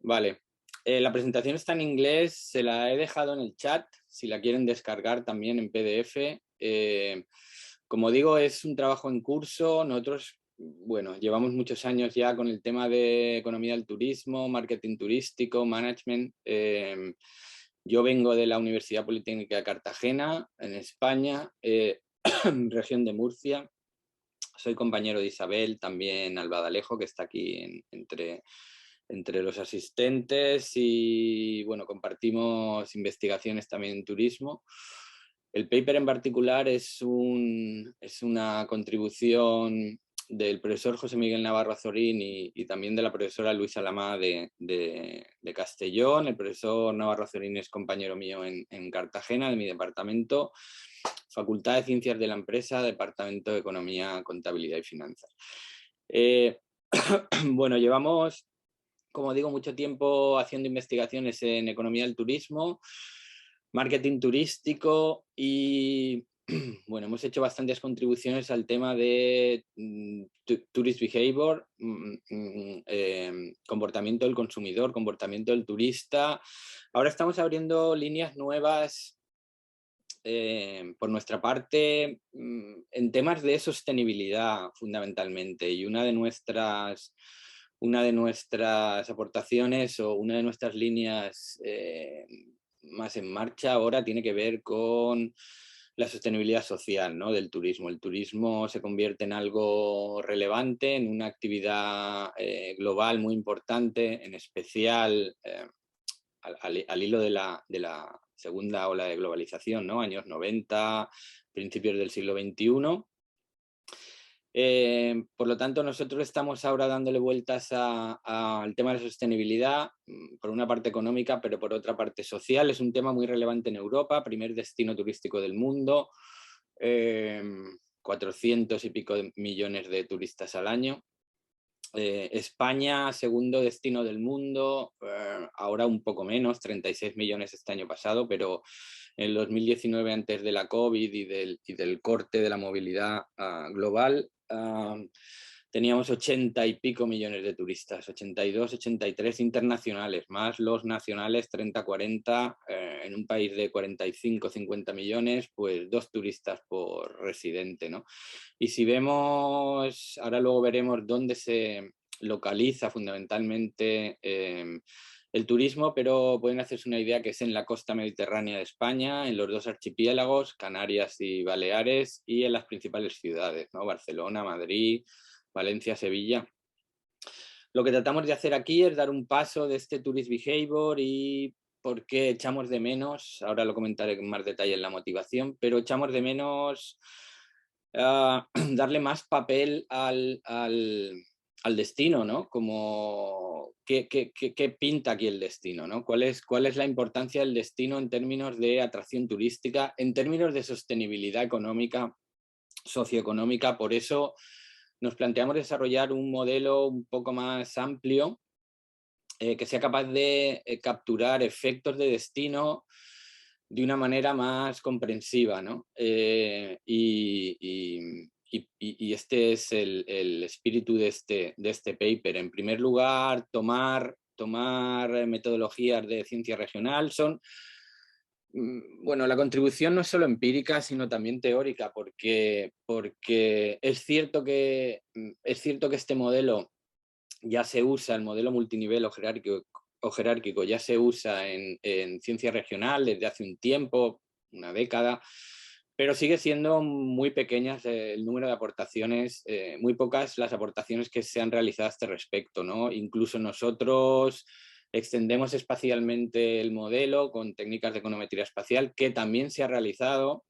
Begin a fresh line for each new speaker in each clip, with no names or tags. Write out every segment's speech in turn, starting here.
Vale. La presentación está en inglés, se la he dejado en el chat, si la quieren descargar también en PDF. Como digo, es un trabajo en curso. Nosotros, bueno, llevamos muchos años ya con el tema de economía del turismo, marketing turístico, management. Yo vengo de la Universidad Politécnica de Cartagena, en España, región de Murcia. Soy compañero de Isabel, también Albadalejo, que está aquí entre los asistentes, y bueno, compartimos investigaciones también en turismo. El paper en particular es una contribución del profesor José Miguel Navarro Azorín y también de la profesora Luisa Lamá de Castellón. El profesor Navarro Azorín es compañero mío en Cartagena, de mi departamento, Facultad de Ciencias de la Empresa, Departamento de Economía, Contabilidad y Finanzas. Bueno, llevamos, como digo, mucho tiempo haciendo investigaciones en economía del turismo, marketing turístico y bueno, hemos hecho bastantes contribuciones al tema de tourist behavior, comportamiento del consumidor, comportamiento del turista. Ahora estamos abriendo líneas nuevas por nuestra parte en temas de sostenibilidad fundamentalmente, y una de nuestras aportaciones o una de nuestras líneas más en marcha ahora tiene que ver con la sostenibilidad social, ¿no?, del turismo. El turismo se convierte en algo relevante, en una actividad global muy importante, en especial al hilo de la segunda ola de globalización, ¿no?, años 90, principios del siglo XXI. Por lo tanto, nosotros estamos ahora dándole vueltas al tema de la sostenibilidad, por una parte económica, pero por otra parte social. Es un tema muy relevante en Europa, primer destino turístico del mundo, 400 y pico de millones de turistas al año. España, segundo destino del mundo, ahora un poco menos, 36 millones este año pasado, pero en el 2019, antes de la COVID y del corte de la movilidad global, teníamos 80 y pico millones de turistas, 82, 83 internacionales, más los nacionales 30, 40, en un país de 45, 50 millones, pues 2 turistas por residente, ¿no? Y si vemos, ahora luego veremos dónde se localiza fundamentalmente el turismo, pero pueden hacerse una idea que es en la costa mediterránea de España, en los 2 archipiélagos, Canarias y Baleares, y en las principales ciudades, ¿no?, Barcelona, Madrid, Valencia, Sevilla. Lo que tratamos de hacer aquí es dar un paso de este tourist behavior y por qué echamos de menos, ahora lo comentaré con más detalle en la motivación, pero echamos de menos darle más papel al destino, ¿no? Como qué pinta aquí el destino, ¿no? ¿Cuál es la importancia del destino en términos de atracción turística, en términos de sostenibilidad económica, socioeconómica? Por eso nos planteamos desarrollar un modelo un poco más amplio que sea capaz de capturar efectos de destino de una manera más comprensiva, ¿no? Y este es el espíritu de este paper. En primer lugar, tomar metodologías de ciencia regional. Bueno, la contribución no es solo empírica, sino también teórica, porque es cierto que este modelo ya se usa, el modelo multinivel o jerárquico ya se usa en ciencia regional desde hace un tiempo, una década, pero sigue siendo muy pequeñas el número de aportaciones, muy pocas las aportaciones que se han realizado a este respecto, ¿no? Incluso nosotros extendemos espacialmente el modelo con técnicas de econometría espacial, que también se ha realizado,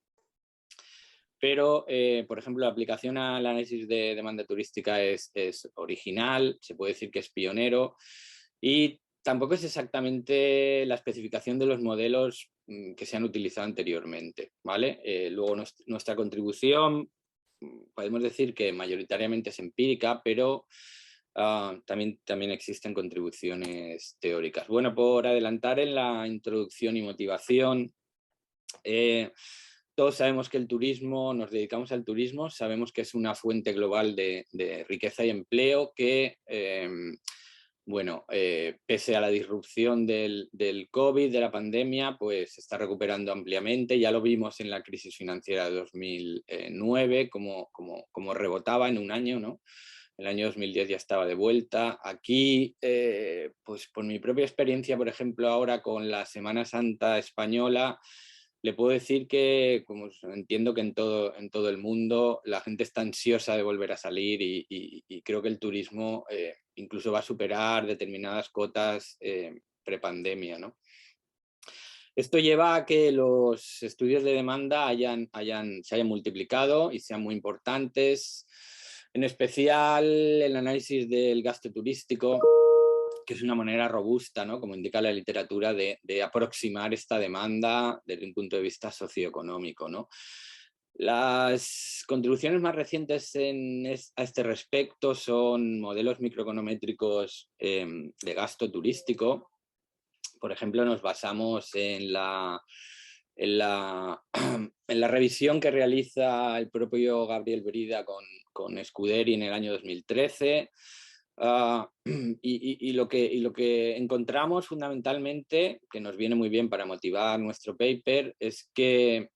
pero, por ejemplo, la aplicación al análisis de demanda turística es original, se puede decir que es pionero, y tampoco es exactamente la especificación de los modelos que se han utilizado anteriormente, ¿vale? Luego nuestra contribución, podemos decir que mayoritariamente es empírica, pero también existen contribuciones teóricas. Bueno, por adelantar en la introducción y motivación, todos sabemos que el turismo, nos dedicamos al turismo, sabemos que es una fuente global de riqueza y empleo que bueno, pese a la disrupción del COVID, de la pandemia, pues se está recuperando ampliamente. Ya lo vimos en la crisis financiera de 2009, como rebotaba en un año, ¿no? El año 2010 ya estaba de vuelta. Aquí, pues por mi propia experiencia, por ejemplo, ahora con la Semana Santa española, le puedo decir que, como entiendo que en todo el mundo, la gente está ansiosa de volver a salir y creo que el turismo incluso va a superar determinadas cotas prepandemia, ¿no? Esto lleva a que los estudios de demanda se hayan multiplicado y sean muy importantes, en especial el análisis del gasto turístico, que es una manera robusta, ¿no? Como indica la literatura, de aproximar esta demanda desde un punto de vista socioeconómico, ¿no? Las contribuciones más recientes a este respecto son modelos microeconométricos de gasto turístico. Por ejemplo, nos basamos en la, en la revisión que realiza el propio Gabriel Brida con Scuderi en el año 2013. Y lo que encontramos fundamentalmente, que nos viene muy bien para motivar nuestro paper, es que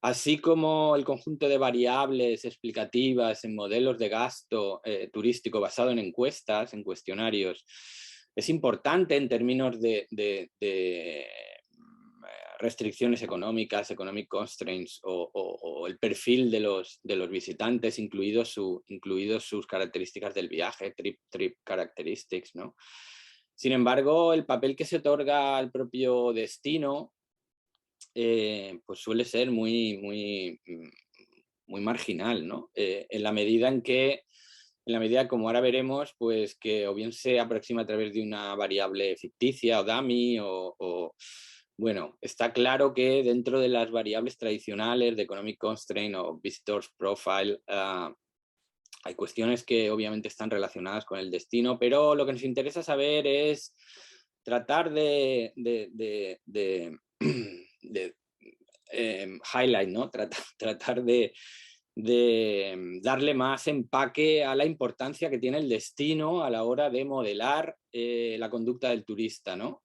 así como el conjunto de variables explicativas en modelos de gasto turístico basado en encuestas, en cuestionarios, es importante en términos de restricciones económicas, economic constraints o el perfil de los visitantes, incluidos sus características del viaje, trip characteristics, ¿no? Sin embargo, el papel que se otorga al propio destino pues suele ser muy marginal, ¿no? En la medida como ahora veremos, pues que o bien se aproxima a través de una variable ficticia o dummy bueno, está claro que dentro de las variables tradicionales de Economic Constraint o Visitors Profile hay cuestiones que obviamente están relacionadas con el destino, pero lo que nos interesa saber es tratar de highlight, ¿no? Tratar de darle más empaque a la importancia que tiene el destino a la hora de modelar la conducta del turista, ¿no?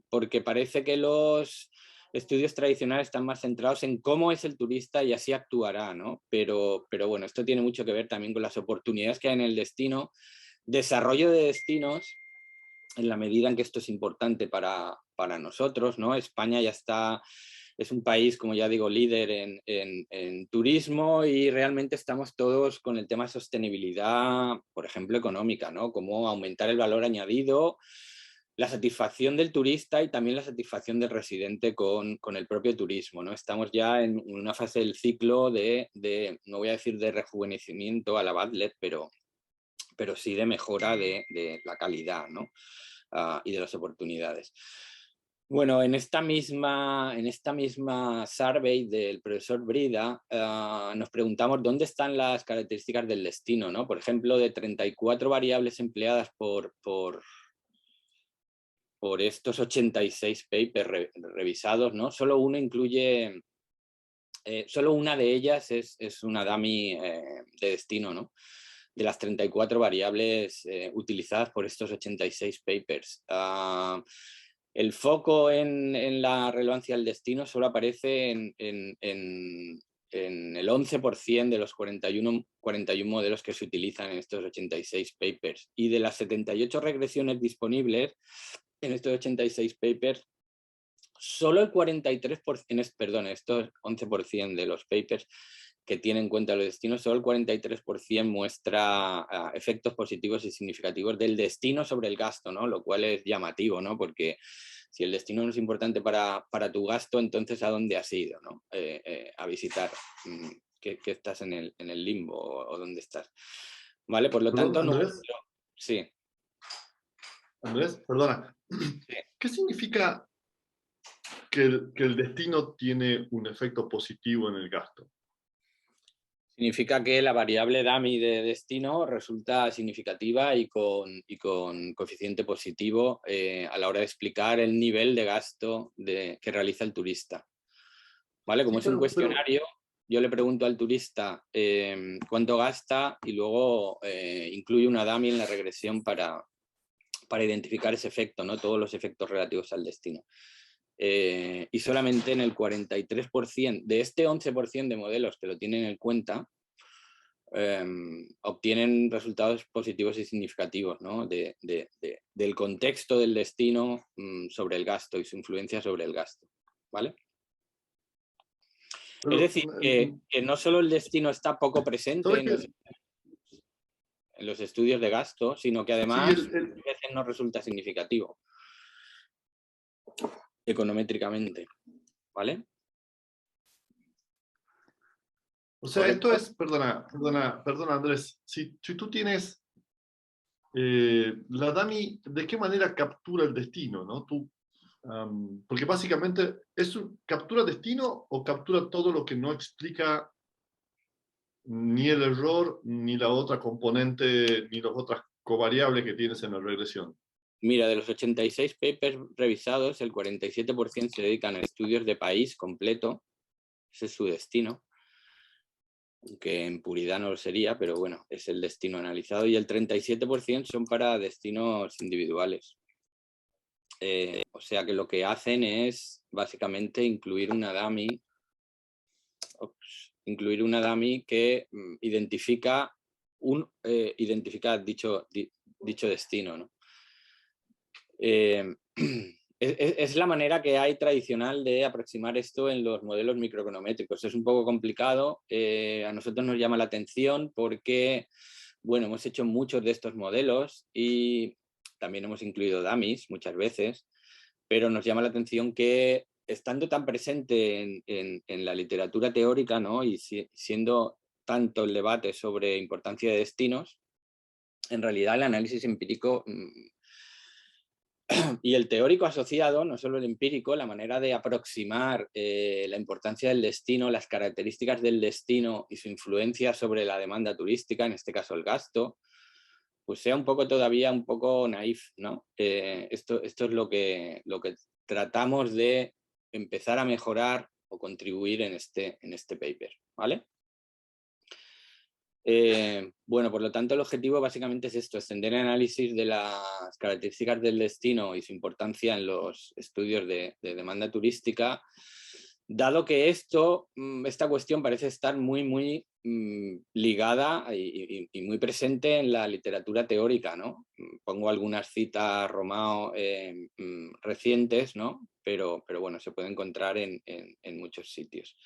Porque parece que los estudios tradicionales están más centrados en cómo es el turista y así actuará, ¿no? Pero bueno, esto tiene mucho que ver también con las oportunidades que hay en el destino, desarrollo de destinos, en la medida en que esto es importante para nosotros, ¿no? España ya es un país, como ya digo, líder en turismo y realmente estamos todos con el tema de sostenibilidad, por ejemplo, económica, ¿no? Cómo aumentar el valor añadido, la satisfacción del turista y también la satisfacción del residente con el propio turismo, ¿no? Estamos ya en una fase del ciclo no voy a decir de rejuvenecimiento a la Badlet, pero sí de mejora de la calidad, ¿no? Y de las oportunidades. Bueno, en esta misma survey del profesor Brida nos preguntamos dónde están las características del destino, ¿no? Por ejemplo, de 34 variables empleadas por estos 86 papers revisados, ¿no? Solo una de ellas es una dummy de destino, ¿no? De las 34 variables utilizadas por estos 86 papers. El foco en la relevancia del destino solo aparece en el 11% de los 41 modelos que se utilizan en estos 86 papers. Y de las 78 regresiones disponibles en estos 86 papers, solo el 43%, perdón, estos 11% de los papers que tienen en cuenta los destinos, solo el 43% muestra efectos positivos y significativos del destino sobre el gasto, ¿no? Lo cual es llamativo, ¿no? Porque si el destino no es importante para tu gasto, entonces ¿a dónde has ido, ¿no? A visitar. ¿Que estás en el limbo o dónde estás? ¿Vale? Por lo
Perdón,
tanto,
Andrés,
sí.
Andrés, perdona.
Sí.
¿Qué significa que el destino tiene un efecto positivo en el gasto?
Significa que la variable dummy de destino resulta significativa y con coeficiente positivo a la hora de explicar el nivel de gasto que realiza el turista. ¿Vale? Como
Sí,
es un
pero
cuestionario, yo le pregunto al turista cuánto gasta y luego incluye una dummy en la regresión para para identificar ese efecto, ¿no? Todos los efectos relativos al destino. Y solamente en el 43% de este 11% de modelos que lo tienen en cuenta, obtienen resultados positivos y significativos, ¿no? del contexto del destino sobre el gasto y su influencia sobre el gasto, ¿vale?
Pero,
es decir, que no solo el destino está poco presente en los estudios de gasto, sino que además
sí,
a veces no resulta significativo econométricamente, ¿vale?
o sea,
¿Correcto?
esto es, perdona Andrés, si tú tienes la dummy, ¿de qué manera captura el destino? ¿No? Porque básicamente, ¿captura destino o captura todo lo que no explica ni el error, ni la otra componente, ni las otras covariables que tienes en la regresión?
Mira, de los 86 papers revisados, el 47% se dedican a estudios de país completo, ese es su destino, que en puridad no lo sería, pero bueno, es el destino analizado, y el 37% son para destinos individuales. O sea que lo que hacen es básicamente incluir una dummy que identifica dicho destino, ¿no? Es la manera que hay tradicional de aproximar esto en los modelos microeconométricos. Es un poco complicado, a nosotros nos llama la atención porque, bueno, hemos hecho muchos de estos modelos y también hemos incluido dummies muchas veces, pero nos llama la atención que estando tan presente en la literatura teórica, ¿no? Y siendo tanto el debate sobre importancia de destinos, en realidad el análisis empírico y el teórico asociado, no solo el empírico, la manera de aproximar la importancia del destino, las características del destino y su influencia sobre la demanda turística, en este caso el gasto, pues sea un poco todavía un poco naif, ¿no? Esto es lo que tratamos de empezar a mejorar o contribuir en este paper, ¿vale? Bueno, por lo tanto, el objetivo básicamente es esto, extender el análisis de las características del destino y su importancia en los estudios de demanda turística, dado que esta cuestión parece estar muy ligada y muy presente en la literatura teórica, ¿no? Pongo algunas citas, Romao, recientes, ¿no? Pero bueno, se puede encontrar en muchos sitios.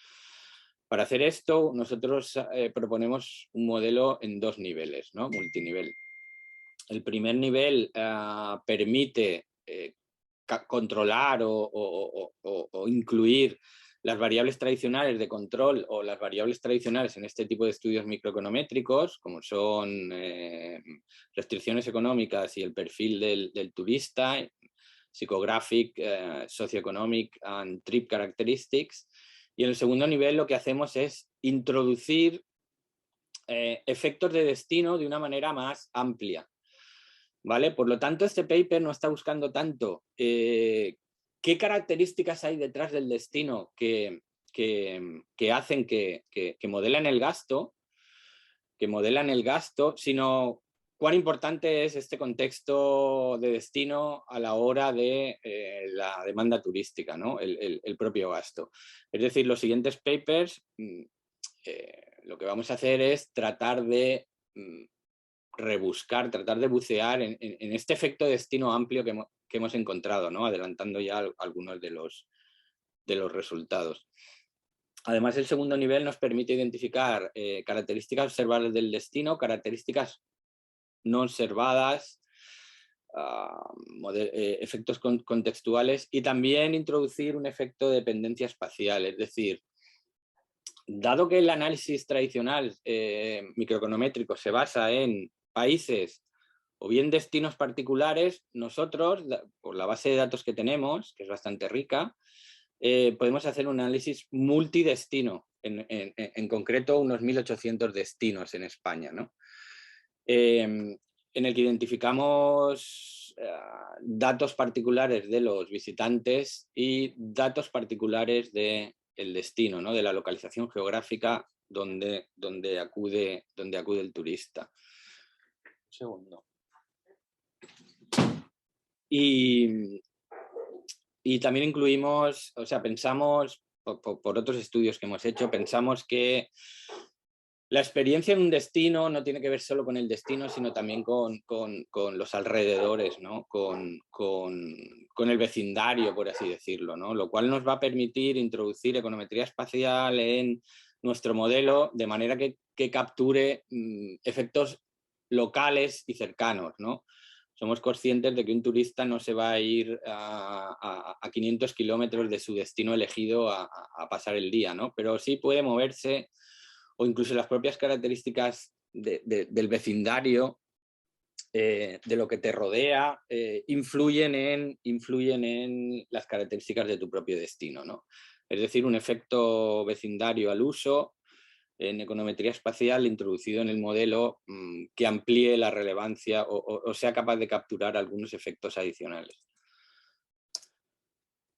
Para hacer esto, nosotros proponemos un modelo en 2 niveles, ¿no? Multinivel. El primer nivel permite controlar o incluir las variables tradicionales de control o las variables tradicionales en este tipo de estudios microeconométricos, como son restricciones económicas y el perfil del turista, psychographic, socioeconomic and trip characteristics. Y en el segundo nivel lo que hacemos es introducir efectos de destino de una manera más amplia, ¿vale? Por lo tanto, este paper no está buscando tanto qué características hay detrás del destino que hacen que modelen el gasto, sino cuán importante es este contexto de destino a la hora de la demanda turística, ¿no? El propio gasto. Es decir, los siguientes papers, lo que vamos a hacer es tratar de rebuscar, tratar de bucear en este efecto de destino amplio que hemos encontrado, ¿no? Adelantando ya algunos de los resultados. Además, el segundo nivel nos permite identificar características observables del destino, características no observadas, efectos contextuales y también introducir un efecto de dependencia espacial. Es decir, dado que el análisis tradicional microeconométrico se basa en países o bien destinos particulares, nosotros, por la base de datos que tenemos, que es bastante rica, podemos hacer un análisis multidestino, en concreto unos 1.800 destinos en España, ¿no? En el que identificamos datos particulares de los visitantes y datos particulares del destino, ¿no? De la localización geográfica donde acude el turista. Un segundo. Y también incluimos, o sea, pensamos, por otros estudios que hemos hecho, pensamos que la experiencia en un destino no tiene que ver solo con el destino, sino también con los alrededores, ¿no? Con el vecindario, por así decirlo, ¿no? Lo cual nos va a permitir introducir econometría espacial en nuestro modelo de manera que capture efectos locales y cercanos, ¿no? Somos conscientes de que un turista no se va a ir a 500 kilómetros de su destino elegido a pasar el día, ¿no? Pero sí puede moverse, o incluso las propias características del vecindario, de lo que te rodea, influyen en las características de tu propio destino, ¿no? Es decir, un efecto vecindario al uso en econometría espacial introducido en el modelo que amplíe la relevancia o sea capaz de capturar algunos efectos adicionales.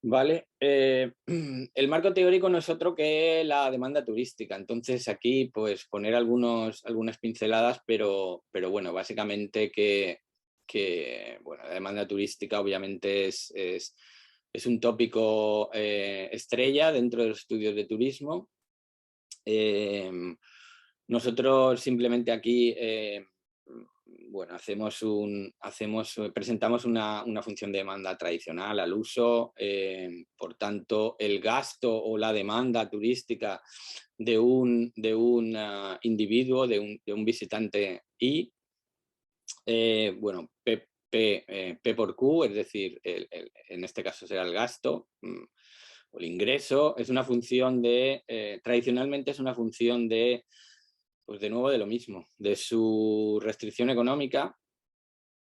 Vale, el marco teórico no es otro que la demanda turística, entonces aquí pues poner algunas pinceladas, pero bueno, básicamente bueno, la demanda turística obviamente es un tópico estrella dentro de los estudios de turismo. Nosotros simplemente aquí bueno, presentamos una función de demanda tradicional al uso, por tanto, el gasto o la demanda turística de un individuo, de un visitante I, bueno, P por Q, es decir, en este caso será el gasto, o el ingreso, es una función tradicionalmente es una función pues de nuevo de lo mismo, de su restricción económica,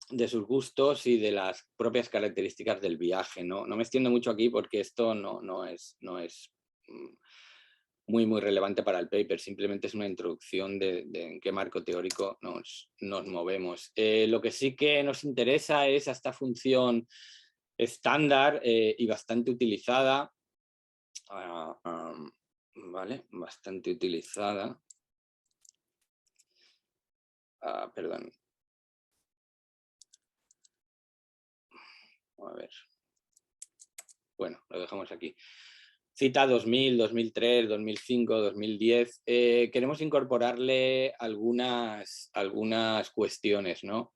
de sus gustos y de las propias características del viaje. No me extiendo mucho aquí porque esto no es muy relevante para el paper, simplemente es una introducción de en qué marco teórico nos movemos. Lo que sí que nos interesa es esta función estándar y bastante utilizada, ¿vale? Bastante utilizada. Perdón. A ver. Bueno, lo dejamos aquí. Cita 2000, 2003, 2005, 2010. Queremos incorporarle algunas cuestiones, ¿no?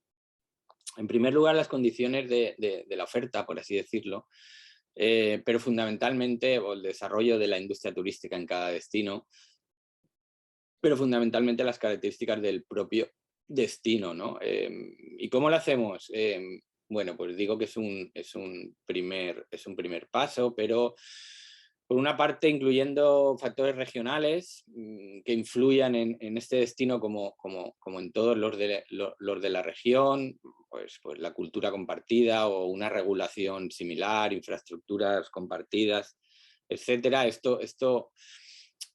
En primer lugar, las condiciones de la oferta, por así decirlo, pero fundamentalmente el desarrollo de la industria turística en cada destino, pero fundamentalmente las características del propio destino, ¿no? ¿Y cómo lo hacemos? Bueno, pues digo que es un primer paso, pero por una parte incluyendo factores regionales que influyan en este destino como en todos los de la región, pues la cultura compartida o una regulación similar, infraestructuras compartidas, etcétera. Esto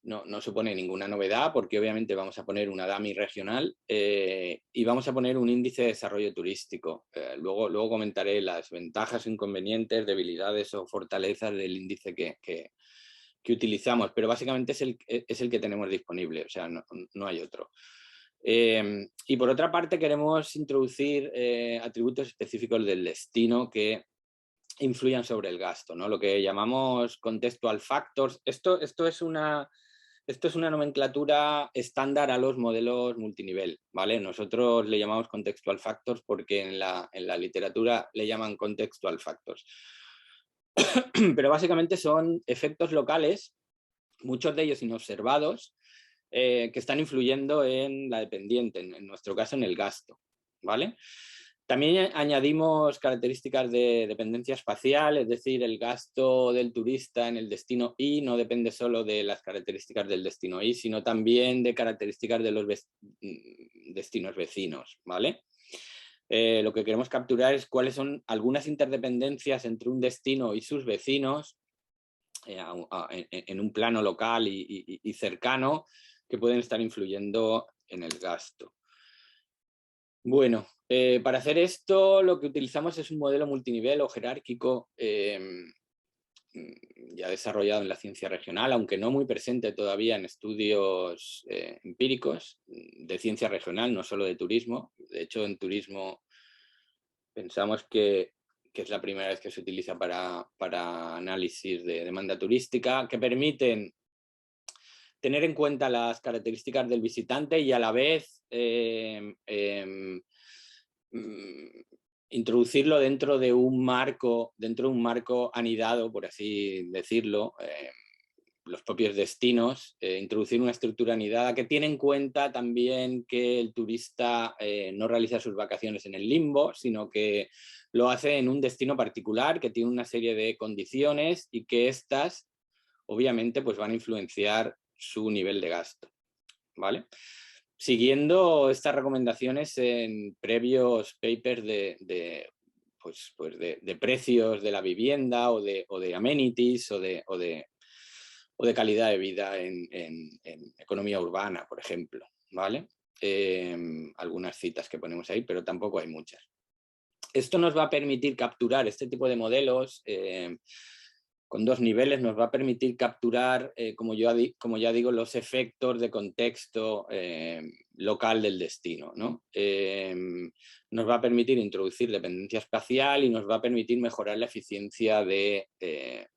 no supone ninguna novedad porque obviamente vamos a poner una DAMI regional y vamos a poner un índice de desarrollo turístico. Luego comentaré las ventajas, inconvenientes, debilidades o fortalezas del índice que utilizamos, pero básicamente es el que tenemos disponible, o sea, no hay otro. Y por otra parte queremos introducir atributos específicos del destino que influyan sobre el gasto, ¿no? Lo que llamamos contextual factors. Esto es una nomenclatura estándar a los modelos multinivel, ¿vale? Nosotros le llamamos contextual factors porque en la literatura le llaman contextual factors. Pero básicamente son efectos locales, muchos de ellos inobservados, que están influyendo en la dependiente, en nuestro caso en el gasto, ¿vale? También añadimos características de dependencia espacial, es decir, el gasto del turista en el destino I no depende solo de las características del destino I, sino también de características de los destinos vecinos, ¿vale? Lo que queremos capturar es cuáles son algunas interdependencias entre un destino y sus vecinos en un plano local y cercano que pueden estar influyendo en el gasto. Bueno, para hacer esto lo que utilizamos es un modelo multinivel o jerárquico ya desarrollado en la ciencia regional, aunque no muy presente todavía en estudios empíricos de ciencia regional, no solo de turismo. De hecho, en turismo pensamos que que es la primera vez que se utiliza para análisis de demanda turística, que permiten tener en cuenta las características del visitante y a la vez introducirlo dentro de un marco anidado, por así decirlo, los propios destinos, introducir una estructura anidada que tiene en cuenta también que el turista no realiza sus vacaciones en el limbo, sino que lo hace en un destino particular que tiene una serie de condiciones y que estas obviamente pues van a influenciar su nivel de gasto, ¿vale? Siguiendo estas recomendaciones en previos papers de precios de la vivienda o de amenities o de calidad de vida en economía urbana, por ejemplo, ¿vale? Algunas citas que ponemos ahí, pero tampoco hay muchas. Esto nos va a permitir capturar este tipo de modelos con dos niveles, nos va a permitir capturar, como ya digo, los efectos de contexto local del destino, ¿no? Nos va a permitir introducir dependencia espacial y nos va a permitir mejorar la eficiencia de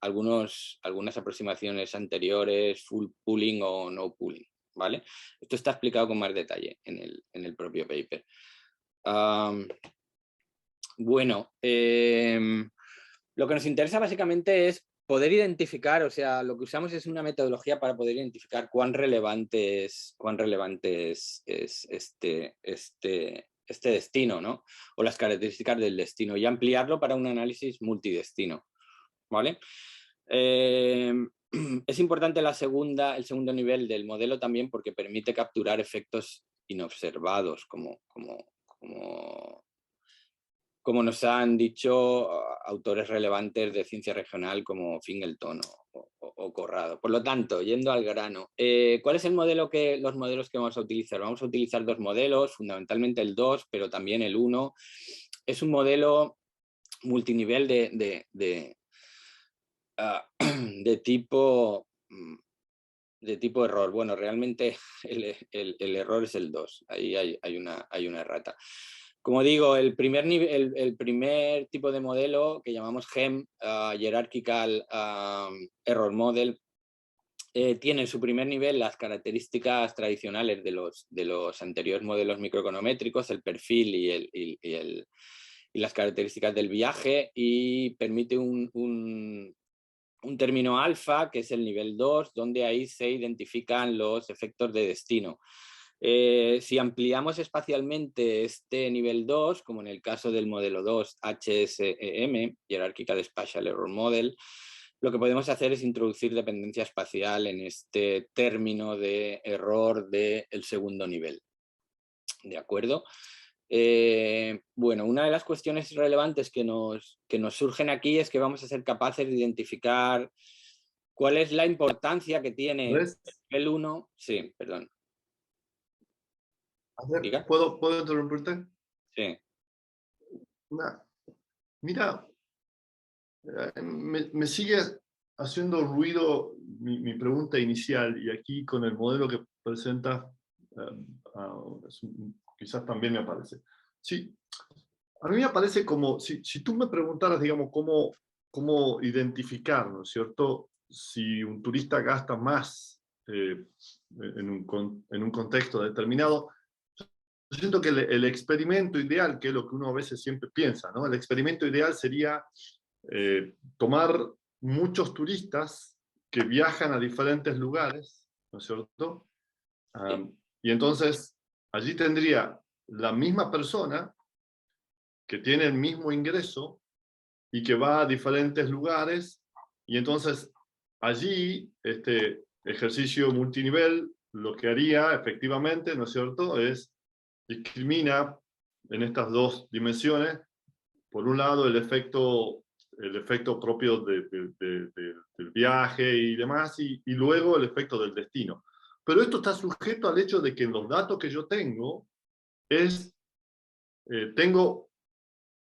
algunas aproximaciones anteriores, full pooling o no pooling, ¿vale? Esto está explicado con más detalle en el propio paper. Bueno, lo que nos interesa básicamente es poder identificar, o sea, lo que usamos es una metodología para poder identificar cuán relevante es este destino, ¿no? O las características del destino y ampliarlo para un análisis multidestino, ¿vale? Es importante el segundo nivel del modelo también porque permite capturar efectos inobservados, como nos han dicho autores relevantes de ciencia regional como Fingleton o Corrado. Por lo tanto, yendo al grano, ¿cuál es los modelos que vamos a utilizar? Vamos a utilizar dos modelos, fundamentalmente el 2, pero también el 1. Es un modelo multinivel de tipo error. Bueno, realmente el error es el 2, ahí hay una errata. Como digo, el primer tipo de modelo que llamamos GEM, Hierarchical Error Model, tiene en su primer nivel las características tradicionales de los anteriores modelos microeconométricos, el perfil y las características del viaje, y permite un término alfa, que es el nivel 2, donde ahí se identifican los efectos de destino. Si ampliamos espacialmente este nivel 2, como en el caso del modelo 2 HSEM, Hierarchical Spatial Error Model, lo que podemos hacer es introducir dependencia espacial en este término de error del segundo nivel. ¿De acuerdo? Bueno, una de las cuestiones relevantes que nos surgen aquí es que vamos a ser capaces de identificar cuál es la importancia que tiene el nivel 1. Sí, perdón.
¿Puedo interrumpirte?
Sí.
Mira, me sigue haciendo ruido mi pregunta inicial, y aquí con el modelo que presenta quizás también me aparece. Sí, a mí me aparece como, si tú me preguntaras, digamos, cómo identificar, ¿no es cierto?, si un turista gasta más en un contexto determinado. Yo siento que el experimento ideal, que es lo que uno a veces siempre piensa, ¿no? El experimento ideal sería tomar muchos turistas que viajan a diferentes lugares, ¿no es cierto? Y entonces allí tendría la misma persona que tiene el mismo ingreso y que va a diferentes lugares, y entonces allí este ejercicio multinivel lo que haría efectivamente, ¿no es cierto?, es discrimina en estas dos dimensiones, por un lado el efecto propio del viaje y demás, y luego el efecto del destino. Pero esto está sujeto al hecho de que en los datos que yo tengo, tengo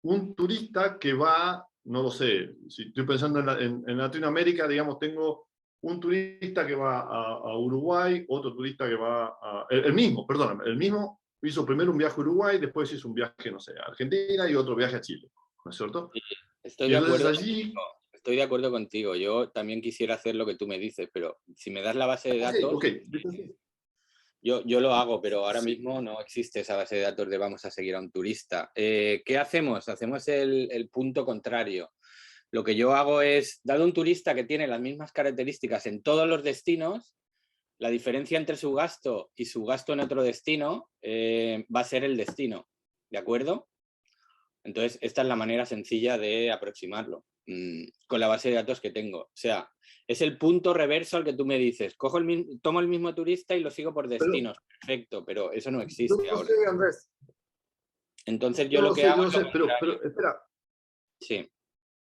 un turista que va, no lo sé, si estoy pensando en Latinoamérica, digamos, tengo un turista que va a Uruguay, otro turista que va a... El mismo hizo primero un viaje a Uruguay, después hizo un viaje, no sé, a Argentina y otro viaje a Chile, ¿no es cierto?
Estoy
Y
de
entonces
acuerdo
allí,
contigo. Estoy de acuerdo contigo. Yo también quisiera hacer lo que tú me dices, pero si me das la base de
ok,
datos,
ok, entonces,
yo lo hago, pero ahora
sí,
mismo no existe esa base de datos de vamos a seguir a un turista. ¿Qué hacemos? Hacemos el punto contrario. Lo que yo hago es, dado un turista que tiene las mismas características en todos los destinos, la diferencia entre su gasto y su gasto en otro destino va a ser el destino, ¿de acuerdo? Entonces, esta es la manera sencilla de aproximarlo con la base de datos que tengo. O sea, es el punto reverso al que tú me dices. Tomo el mismo turista y lo sigo por
pero
destinos. Perfecto, pero eso no
yo
existe
no
ahora.
sé, Andrés,
Entonces, yo lo que hago
yo
es
no
lo
sé,
contrario.
pero espera,
Sí,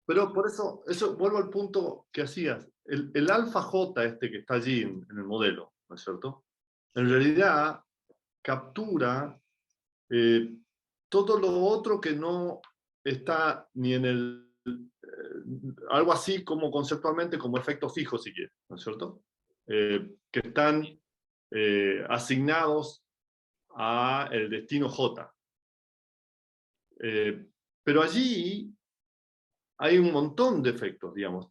pero por eso vuelvo al punto que hacías. El alfa J este que está allí en el modelo, ¿no es cierto? En
sí.
realidad captura eh, todo lo otro que no está ni en algo así como conceptualmente como efectos fijos, si quieres, ¿no es cierto? Que están asignados a el destino J. Eh, pero allí hay un montón de efectos, digamos.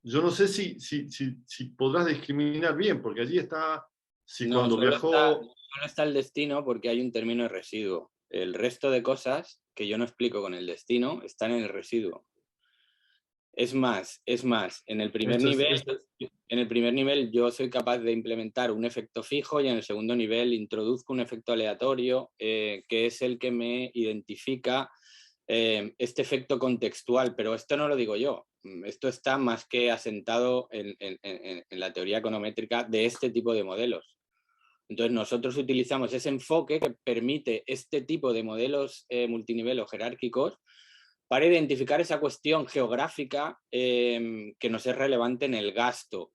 Yo no sé si podrás discriminar bien, porque allí está, si
No,
cuando viajó,
solo está el destino porque hay un término de residuo. El resto de cosas que yo no explico con el destino están en el residuo. Es más, en el primer nivel yo soy capaz de implementar un efecto fijo y en el segundo nivel introduzco un efecto aleatorio que es el que me identifica este efecto contextual, pero esto no lo digo yo. Esto está más que asentado en la teoría econométrica de este tipo de modelos. Entonces nosotros utilizamos ese enfoque que permite este tipo de modelos multinivel o jerárquicos para identificar esa cuestión geográfica que nos es relevante en el gasto.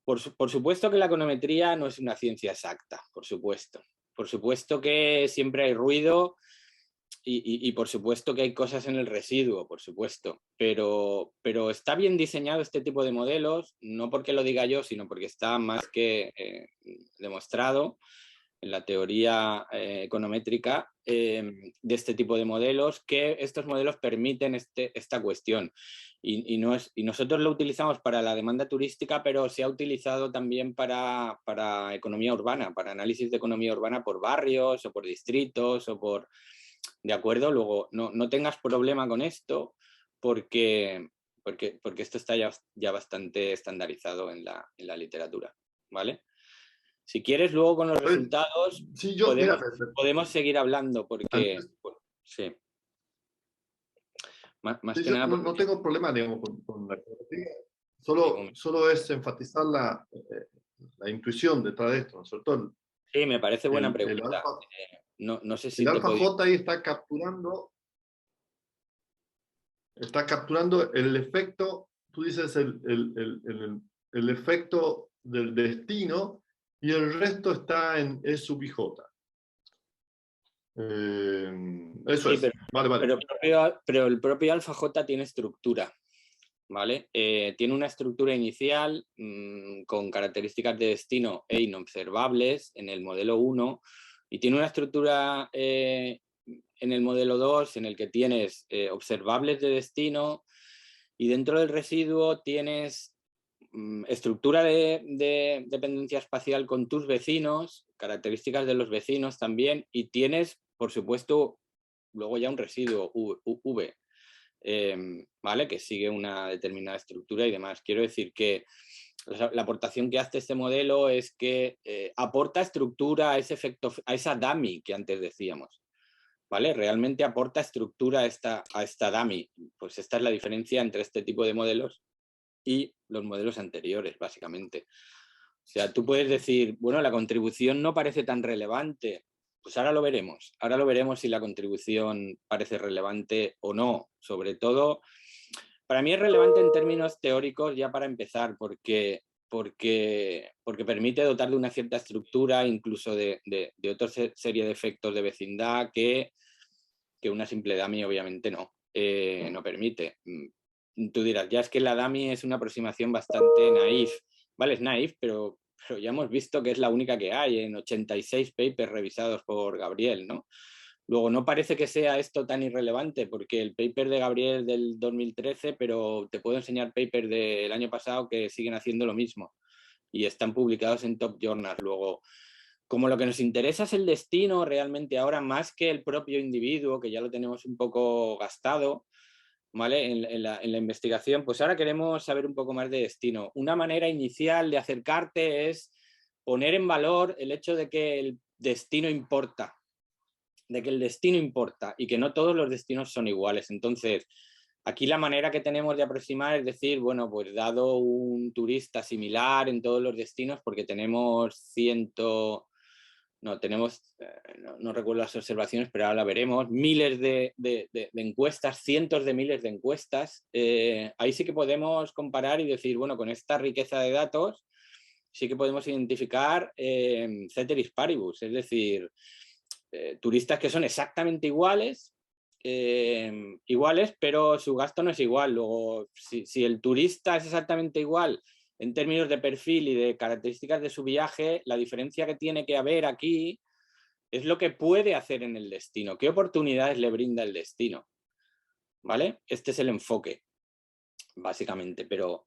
Por supuesto que la econometría no es una ciencia exacta, por supuesto. Por supuesto que siempre hay ruido y por supuesto que hay cosas en el residuo, por supuesto. Pero está bien diseñado este tipo de modelos, no porque lo diga yo, sino porque está más que demostrado en la teoría econométrica de este tipo de modelos, que estos modelos permiten esta cuestión. Y nosotros lo utilizamos para la demanda turística, pero se ha utilizado también para economía urbana, para análisis de economía urbana por barrios o por distritos o por... ¿De acuerdo? Luego, no tengas problema con esto porque esto está ya bastante estandarizado en la literatura, ¿vale? Si quieres, luego con los
pues,
resultados
sí, yo, mira,
podemos seguir hablando porque,
Andrés,
sí, más
sí,
que
yo
nada
no
porque
tengo problema, digamos, con la econometría.
digo,
Solo es enfatizar la intuición detrás de esto, ¿no es cierto?
sí, me parece buena
El
pregunta.
alfa,
No sé
el
si te
alfa
podía...
J ahí está capturando el efecto, tú dices el efecto del destino y el resto está en E sub I J. Eso
Sí,
es. Vale, vale.
pero el propio alfa J tiene estructura, ¿vale? Tiene una estructura inicial con características de destino e inobservables en el modelo 1 y tiene una estructura en el modelo 2 en el que tienes observables de destino y dentro del residuo tienes estructura de dependencia espacial con tus vecinos, características de los vecinos también y tienes, por supuesto, luego ya un residuo V. ¿Vale? Que sigue una determinada estructura y demás. Quiero decir que la aportación que hace este modelo es que aporta estructura a ese efecto, a esa dummy que antes decíamos. ¿Vale? Realmente aporta estructura a esta dummy. Pues esta es la diferencia entre este tipo de modelos y los modelos anteriores, básicamente. O sea, tú puedes decir, bueno, la contribución no parece tan relevante. Pues ahora lo veremos. Ahora lo veremos si la contribución parece relevante o no. Sobre todo, para mí es relevante en términos teóricos ya para empezar, porque permite dotar de una cierta estructura, incluso de otra serie de efectos de vecindad que una simple dummy obviamente no permite. Tú dirás, ya es que la dummy es una aproximación bastante naif. Vale, es naif, pero ya hemos visto que es la única que hay en 86 papers revisados por Gabriel, ¿no? Luego, no parece que sea esto tan irrelevante, porque el paper de Gabriel del 2013, pero te puedo enseñar papers del año pasado que siguen haciendo lo mismo y están publicados en top journals. Luego, como lo que nos interesa es el destino realmente ahora, más que el propio individuo, que ya lo tenemos un poco gastado, ¿vale? En la investigación, pues ahora queremos saber un poco más de destino. Una manera inicial de acercarte es poner en valor el hecho de que el destino importa, y que no todos los destinos son iguales. Entonces, aquí la manera que tenemos de aproximar es decir, bueno, pues dado un turista similar en todos los destinos, porque tenemos no recuerdo las observaciones, pero ahora la veremos, miles de encuestas, cientos de miles de encuestas, ahí sí que podemos comparar y decir, bueno, con esta riqueza de datos, sí que podemos identificar ceteris paribus, es decir, turistas que son exactamente iguales, pero su gasto no es igual. Luego, si el turista es exactamente igual en términos de perfil y de características de su viaje, la diferencia que tiene que haber aquí es lo que puede hacer en el destino, qué oportunidades le brinda el destino, ¿vale? Este es el enfoque, básicamente, pero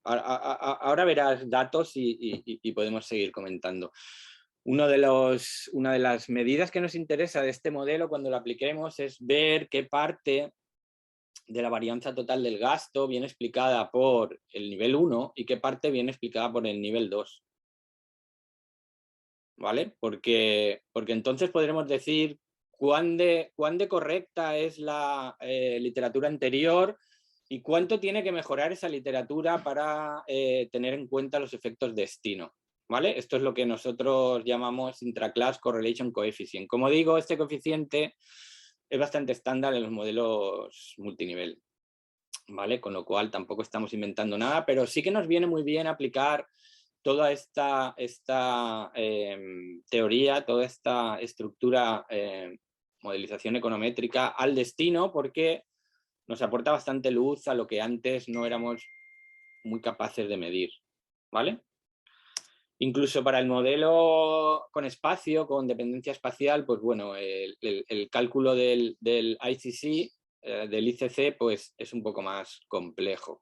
ahora verás datos y podemos seguir comentando. Una de las medidas que nos interesa de este modelo cuando lo apliquemos es ver qué parte de la varianza total del gasto viene explicada por el nivel 1 y qué parte viene explicada por el nivel 2. ¿Vale? Porque entonces podremos decir cuán de correcta es la literatura anterior y cuánto tiene que mejorar esa literatura para tener en cuenta los efectos destino. ¿Vale? Esto es lo que nosotros llamamos intraclass correlation coefficient. Como digo, este coeficiente es bastante estándar en los modelos multinivel, ¿vale? Con lo cual tampoco estamos inventando nada, pero sí que nos viene muy bien aplicar toda esta teoría, toda esta estructura, modelización econométrica al destino, porque nos aporta bastante luz a lo que antes no éramos muy capaces de medir, ¿vale? Incluso para el modelo con espacio, con dependencia espacial, pues bueno, el cálculo del ICC, del ICC, pues es un poco más complejo.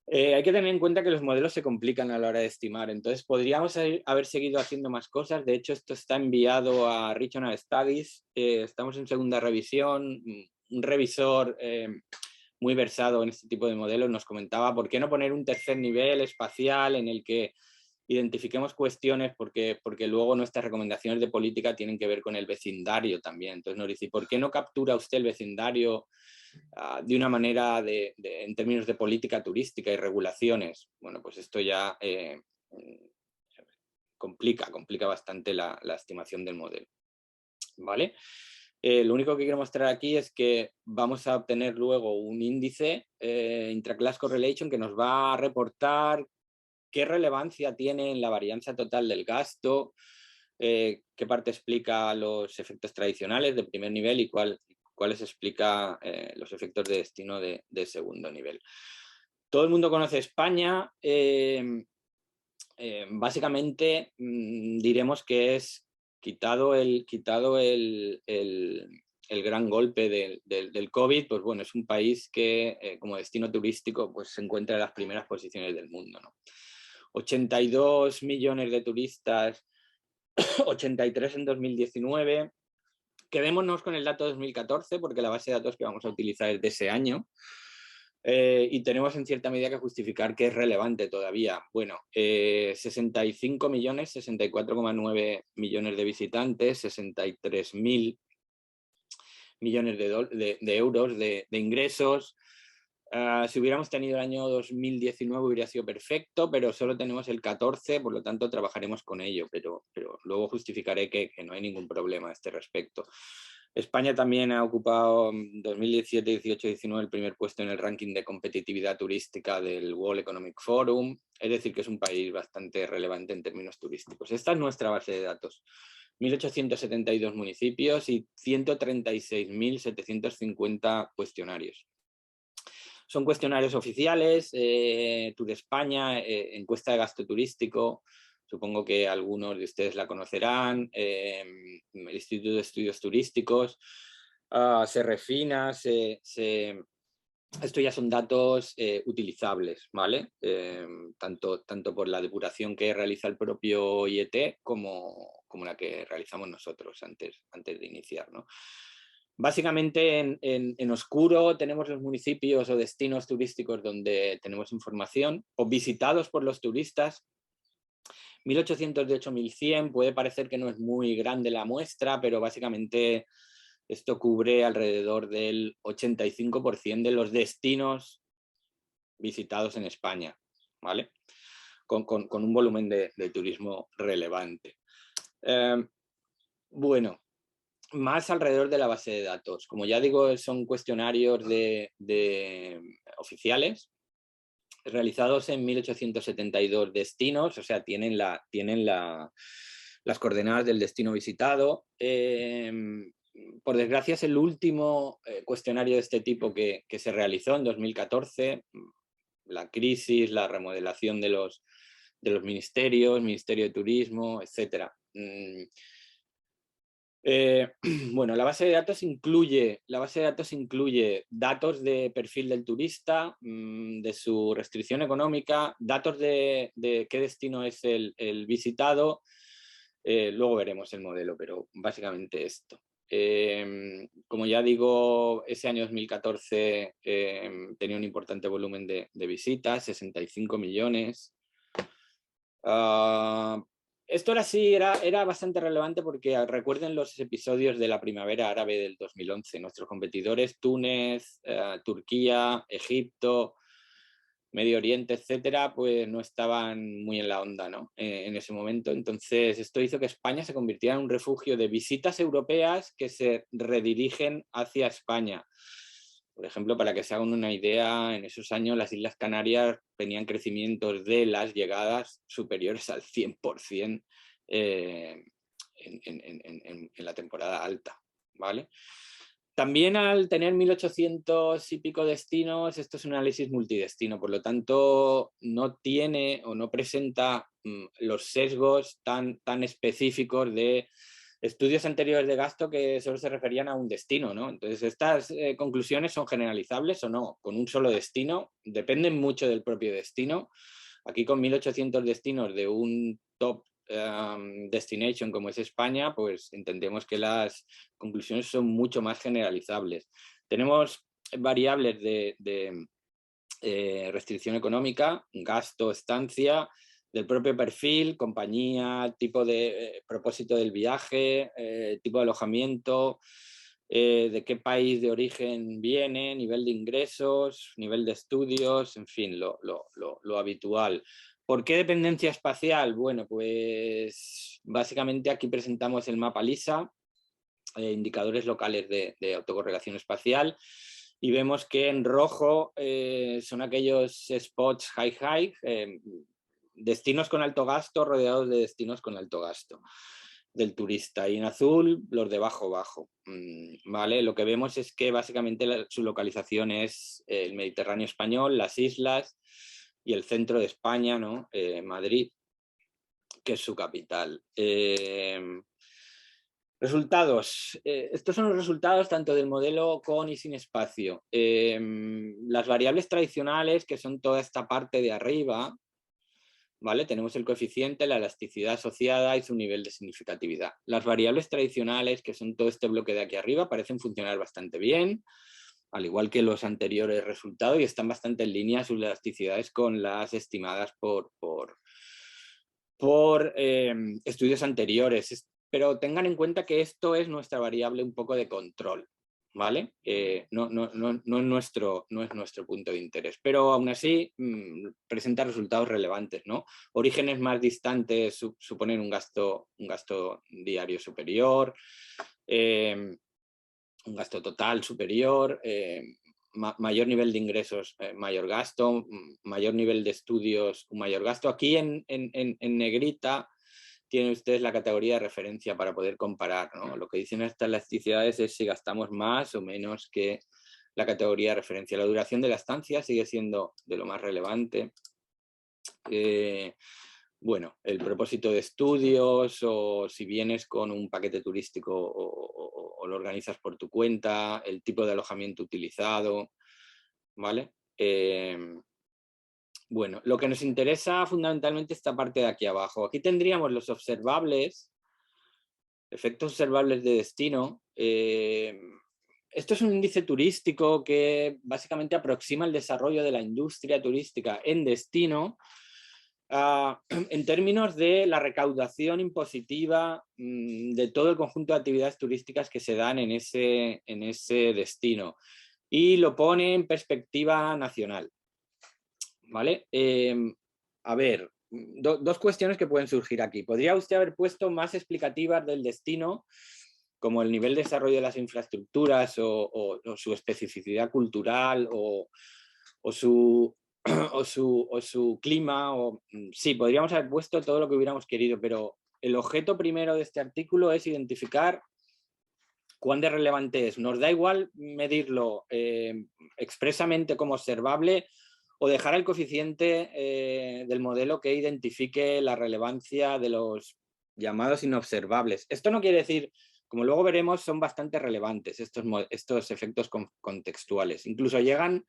Hay que tener en cuenta que los modelos se complican a la hora de estimar, entonces podríamos haber seguido haciendo más cosas. De hecho, esto está enviado a Regional Studies, estamos en segunda revisión. Un revisor muy versado en este tipo de modelos nos comentaba por qué no poner un tercer nivel espacial en el que identifiquemos cuestiones, porque luego nuestras recomendaciones de política tienen que ver con el vecindario también. Entonces nos dice, ¿por qué no captura usted el vecindario de una manera en términos de política turística y regulaciones? Bueno, pues esto ya complica bastante la estimación del modelo, ¿vale? Lo único que quiero mostrar aquí es que vamos a obtener luego un índice intraclass correlation que nos va a reportar qué relevancia tiene en la varianza total del gasto, qué parte explica los efectos tradicionales de primer nivel y cuáles explica los efectos de destino de segundo nivel. Todo el mundo conoce España. Básicamente diremos que es quitado el gran golpe del COVID, pues bueno, es un país que como destino turístico pues se encuentra en las primeras posiciones del mundo, ¿no? 82 millones de turistas, 83 en 2019. Quedémonos con el dato 2014 porque la base de datos que vamos a utilizar es de ese año. Y tenemos en cierta medida que justificar que es relevante todavía. Bueno, 65 millones, 64,9 millones de visitantes, 63.000 millones de euros de ingresos. Si hubiéramos tenido el año 2019 hubiera sido perfecto, pero solo tenemos el 14, por lo tanto trabajaremos con ello, pero luego justificaré que no hay ningún problema a este respecto. España también ha ocupado 2017, 18 y 19 el primer puesto en el ranking de competitividad turística del World Economic Forum, es decir, que es un país bastante relevante en términos turísticos. Esta es nuestra base de datos. 1.872 municipios y 136.750 cuestionarios. Son cuestionarios oficiales, Tour España, encuesta de gasto turístico, supongo que algunos de ustedes la conocerán, el Instituto de Estudios Turísticos. Se refina, esto ya son datos utilizables, ¿vale? Tanto por la depuración que realiza el propio IET como la que realizamos nosotros antes de iniciar, ¿no? Básicamente en oscuro tenemos los municipios o destinos turísticos donde tenemos información o visitados por los turistas. 1800 de 8100, puede parecer que no es muy grande la muestra, pero básicamente esto cubre alrededor del 85% de los destinos visitados en España, ¿vale? Con un volumen de turismo relevante. Bueno, más alrededor de la base de datos. Como ya digo, son cuestionarios oficiales realizados en 1872 destinos, o sea, tienen las coordenadas del destino visitado. Por desgracia, es el último cuestionario de este tipo que se realizó en 2014. La crisis, la remodelación de los ministerios, Ministerio de Turismo, etc. Bueno, la base de datos incluye datos de perfil del turista, de su restricción económica, datos de qué destino es el visitado. Luego veremos el modelo, pero básicamente esto. Como ya digo, ese año 2014 tenía un importante volumen de visitas, 65 millones. Esto era bastante relevante porque recuerden los episodios de la primavera árabe del 2011. Nuestros competidores, Túnez, Turquía, Egipto, Medio Oriente, etcétera, pues no estaban muy en la onda, ¿no? En ese momento. Entonces, esto hizo que España se convirtiera en un refugio de visitas europeas que se redirigen hacia España. Por ejemplo, para que se hagan una idea, en esos años las Islas Canarias tenían crecimientos de las llegadas superiores al 100% en la temporada alta, ¿vale? También al tener 1800 y pico destinos, esto es un análisis multidestino, por lo tanto no tiene o no presenta los sesgos tan específicos de estudios anteriores de gasto que solo se referían a un destino, ¿no? Entonces, estas conclusiones son generalizables o no, con un solo destino, dependen mucho del propio destino. Aquí con 1800 destinos de un top destination como es España, pues entendemos que las conclusiones son mucho más generalizables. Tenemos variables de restricción económica, gasto, estancia, del propio perfil, compañía, tipo de propósito del viaje, tipo de alojamiento, de qué país de origen viene, nivel de ingresos, nivel de estudios, en fin, lo habitual. ¿Por qué dependencia espacial? Bueno, pues básicamente aquí presentamos el mapa LISA, indicadores locales de autocorrelación espacial, y vemos que en rojo son aquellos spots high, destinos con alto gasto rodeados de destinos con alto gasto del turista, y en azul los de bajo. ¿Vale? Lo que vemos es que básicamente su localización es el Mediterráneo español, las islas y el centro de España, ¿no? Madrid, que es su capital. Resultados. Estos son los resultados tanto del modelo con y sin espacio. Las variables tradicionales, que son toda esta parte de arriba, ¿vale? Tenemos el coeficiente, la elasticidad asociada y su nivel de significatividad. Las variables tradicionales, que son todo este bloque de aquí arriba, parecen funcionar bastante bien, al igual que los anteriores resultados, y están bastante en línea sus elasticidades con las estimadas por estudios anteriores. Pero tengan en cuenta que esto es nuestra variable un poco de control, ¿vale? No es nuestro punto de interés, pero aún así presenta resultados relevantes, ¿no? Orígenes más distantes suponen un gasto diario superior, un gasto total superior, mayor nivel de ingresos, mayor gasto, mayor nivel de estudios, un mayor gasto. Aquí en negrita tienen ustedes la categoría de referencia para poder comparar, ¿no? Lo que dicen estas elasticidades es si gastamos más o menos que la categoría de referencia. La duración de la estancia sigue siendo de lo más relevante. bueno, el propósito de estudios o si vienes con un paquete turístico o lo organizas por tu cuenta, el tipo de alojamiento utilizado, ¿vale? Bueno, lo que nos interesa fundamentalmente esta parte de aquí abajo. Aquí tendríamos los observables, efectos observables de destino. Esto es un índice turístico que básicamente aproxima el desarrollo de la industria turística en destino en términos de la recaudación impositiva de todo el conjunto de actividades turísticas que se dan en ese destino y lo pone en perspectiva nacional. ¿Vale? A ver, dos cuestiones que pueden surgir aquí. ¿Podría usted haber puesto más explicativas del destino, como el nivel de desarrollo de las infraestructuras o su especificidad cultural o su clima? Sí, podríamos haber puesto todo lo que hubiéramos querido, pero el objeto primero de este artículo es identificar cuán de relevante es. Nos da igual medirlo expresamente como observable o dejar el coeficiente del modelo que identifique la relevancia de los llamados inobservables. Esto no quiere decir, como luego veremos, son bastante relevantes estos efectos contextuales. Incluso llegan,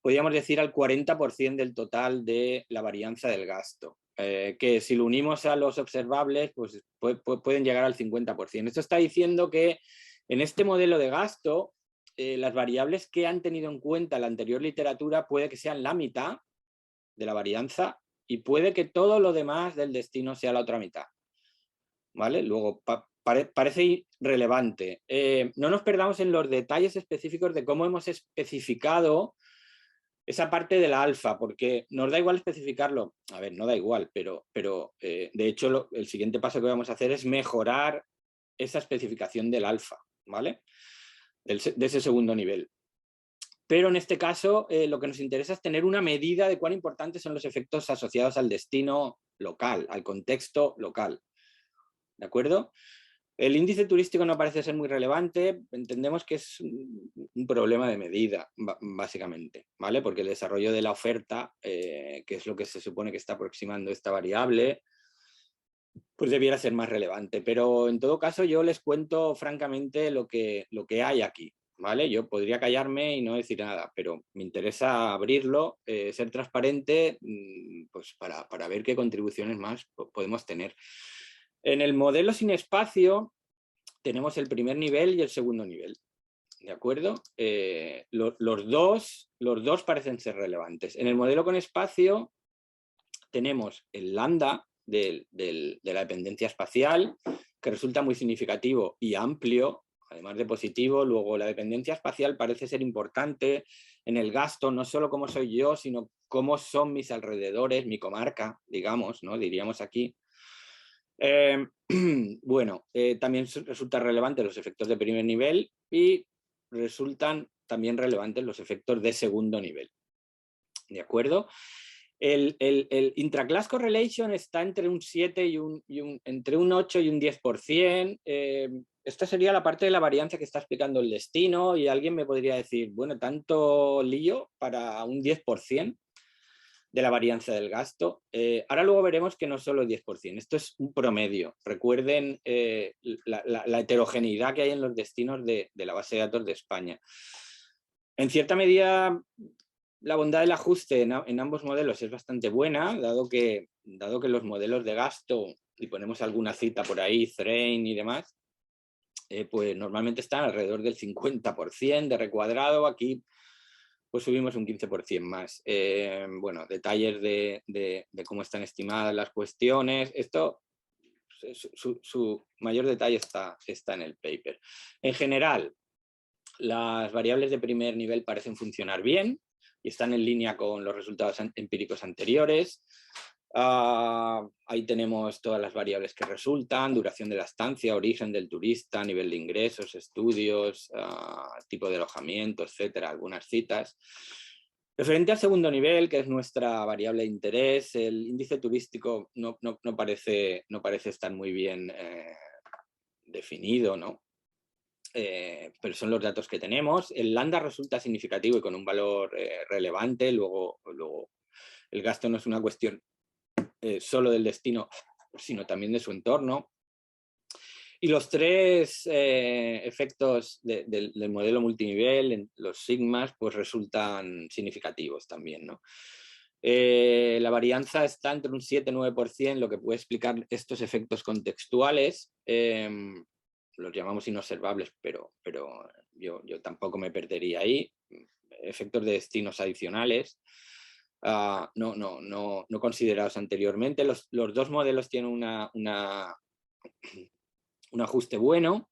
podríamos decir, al 40% del total de la varianza del gasto. Que si lo unimos a los observables, pues pueden llegar al 50%. Esto está diciendo que en este modelo de gasto, las variables que han tenido en cuenta la anterior literatura puede que sean la mitad de la varianza y puede que todo lo demás del destino sea la otra mitad. ¿Vale? Luego, parece relevante. No nos perdamos en los detalles específicos de cómo hemos especificado esa parte de la alfa, porque nos da igual especificarlo. A ver, no da igual, pero de hecho el siguiente paso que vamos a hacer es mejorar esa especificación del alfa, ¿vale? De ese segundo nivel. Pero en este caso lo que nos interesa es tener una medida de cuán importantes son los efectos asociados al destino local, al contexto local. ¿De acuerdo? El índice turístico no parece ser muy relevante, entendemos que es un problema de medida, básicamente, ¿vale? Porque el desarrollo de la oferta, que es lo que se supone que está aproximando esta variable, pues debiera ser más relevante. Pero en todo caso yo les cuento francamente lo que hay aquí, ¿vale? Yo podría callarme y no decir nada, pero me interesa abrirlo, ser transparente, pues para ver qué contribuciones más podemos tener. En el modelo sin espacio tenemos el primer nivel y el segundo nivel, ¿de acuerdo? Los dos parecen ser relevantes. En el modelo con espacio tenemos el lambda de la dependencia espacial, que resulta muy significativo y amplio, además de positivo. Luego la dependencia espacial parece ser importante en el gasto, no solo cómo soy yo, sino cómo son mis alrededores, mi comarca, digamos, ¿no? Diríamos aquí. Bueno, también resultan relevantes los efectos de primer nivel y resultan también relevantes los efectos de segundo nivel. ¿De acuerdo? El intraclass correlation está entre un 7 entre un 8 y un 10%. Esta sería la parte de la varianza que está explicando el destino y alguien me podría decir, bueno, tanto lío para un 10% de la varianza del gasto. Ahora luego veremos que no solo el 10%, esto es un promedio. Recuerden la heterogeneidad que hay en los destinos de la base de datos de España. En cierta medida, la bondad del ajuste en ambos modelos es bastante buena, dado que los modelos de gasto, y ponemos alguna cita por ahí, Thrain y demás, pues normalmente están alrededor del 50% de recuadrado. Aquí pues subimos un 15% más. Bueno, detalles de cómo están estimadas las cuestiones. Esto, su mayor detalle está en el paper. En general, las variables de primer nivel parecen funcionar bien y están en línea con los resultados empíricos anteriores. Ahí tenemos todas las variables que resultan: duración de la estancia, origen del turista, nivel de ingresos, estudios, tipo de alojamiento, etcétera, algunas citas. Referente al segundo nivel, que es nuestra variable de interés, el índice turístico no parece estar muy bien definido, ¿no? Pero son los datos que tenemos. El lambda resulta significativo y con un valor relevante. Luego el gasto no es una cuestión solo del destino, sino también de su entorno. Y los tres efectos del modelo multinivel, los sigmas, pues resultan significativos también, ¿no? La varianza está entre un 7 y 9%, lo que puede explicar estos efectos contextuales. Los llamamos inobservables, pero yo tampoco me perdería ahí. Efectos de destinos adicionales, no considerados anteriormente. Los dos modelos tienen un ajuste bueno.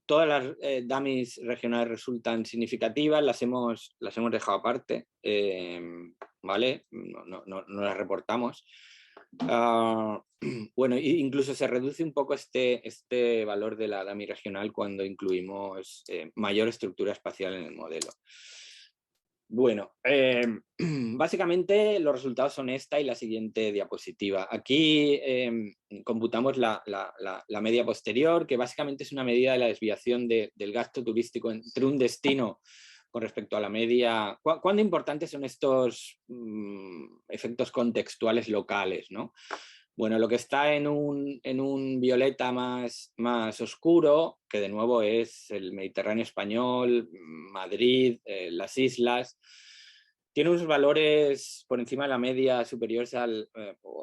Todas las dummies regionales resultan significativas, las hemos dejado aparte, ¿vale? No las reportamos. Bueno, incluso se reduce un poco este valor de la dummy regional cuando incluimos mayor estructura espacial en el modelo. Bueno, básicamente los resultados son esta y la siguiente diapositiva. Aquí computamos la media posterior, que básicamente es una medida de la desviación del gasto turístico entre un destino con respecto a la media. ¿Cuán importantes son estos efectos contextuales locales, ¿no? Bueno, lo que está en un violeta más oscuro, que de nuevo es el Mediterráneo español, Madrid, las islas, tiene unos valores por encima de la media superiores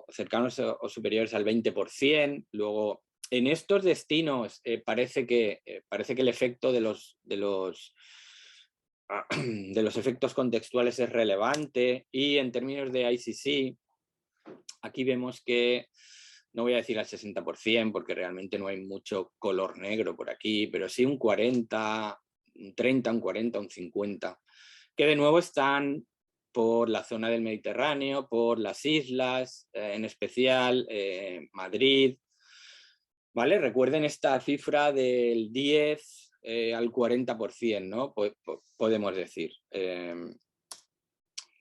cercanos o superiores al 20%. Luego, en estos destinos parece que el efecto de los efectos contextuales es relevante, y en términos de ICC, aquí vemos que, no voy a decir al 60%, porque realmente no hay mucho color negro por aquí, pero sí un 40, un 30, un 40, un 50, que de nuevo están por la zona del Mediterráneo, por las islas, en especial Madrid. ¿Vale? Recuerden esta cifra del 10 al 40%, ¿no? Podemos decir.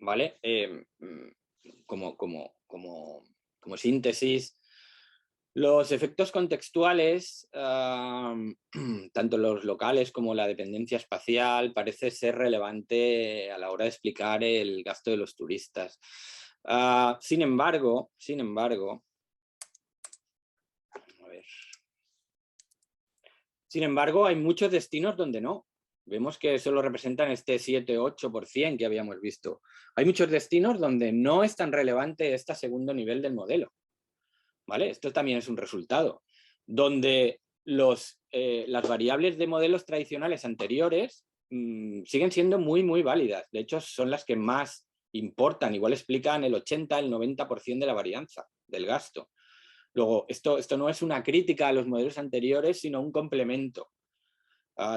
¿Vale? Como síntesis, los efectos contextuales, tanto los locales como la dependencia espacial, parece ser relevante a la hora de explicar el gasto de los turistas. Sin embargo, hay muchos destinos donde no. Vemos que solo representan este 7-8% que habíamos visto. Hay muchos destinos donde no es tan relevante este segundo nivel del modelo. ¿Vale? Esto también es un resultado. Donde las variables de modelos tradicionales anteriores siguen siendo muy, muy válidas. De hecho, son las que más importan. Igual explican el 80, el 90% de la varianza del gasto. Luego, esto no es una crítica a los modelos anteriores, sino un complemento.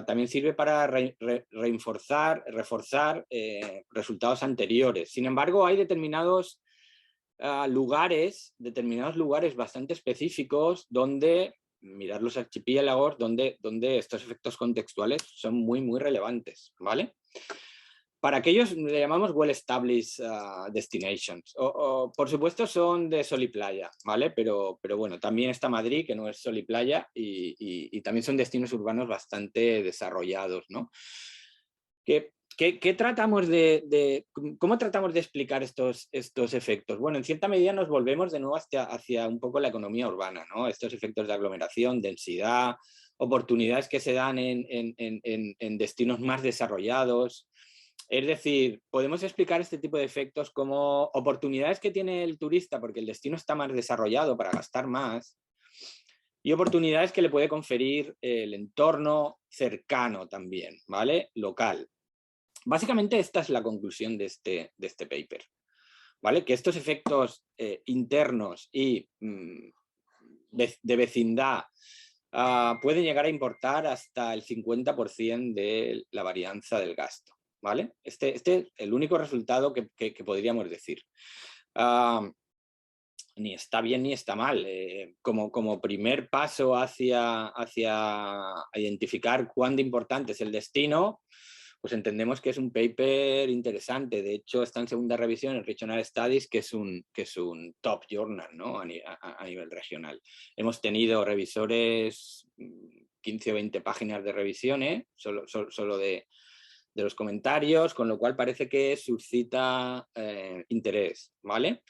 También sirve para reforzar resultados anteriores. Sin embargo, hay determinados lugares bastante específicos donde, mirad los archipiélagos, donde estos efectos contextuales son muy, muy relevantes, ¿vale? Para aquellos le llamamos well-established destinations. Por supuesto son de sol y playa, ¿vale? Pero bueno, también está Madrid, que no es sol y playa, y también son destinos urbanos bastante desarrollados, ¿no? ¿Cómo tratamos de explicar estos efectos? Bueno, en cierta medida nos volvemos de nuevo hacia un poco la economía urbana, ¿no? Estos efectos de aglomeración, densidad, oportunidades que se dan en destinos más desarrollados. Es decir, podemos explicar este tipo de efectos como oportunidades que tiene el turista porque el destino está más desarrollado para gastar más, y oportunidades que le puede conferir el entorno cercano también, ¿vale? Local. Básicamente esta es la conclusión de este paper, ¿vale? Que estos efectos internos y de vecindad pueden llegar a importar hasta el 50% de la varianza del gasto, ¿vale? Este es el único resultado que podríamos decir. Ni está bien ni está mal. Como primer paso hacia identificar cuán importante es el destino, pues entendemos que es un paper interesante. De hecho, está en segunda revisión en Regional Studies, que es un top journal, ¿no? a nivel regional. Hemos tenido revisores, 15 o 20 páginas de revisiones, solo de de los comentarios, con lo cual parece que suscita interés, ¿vale?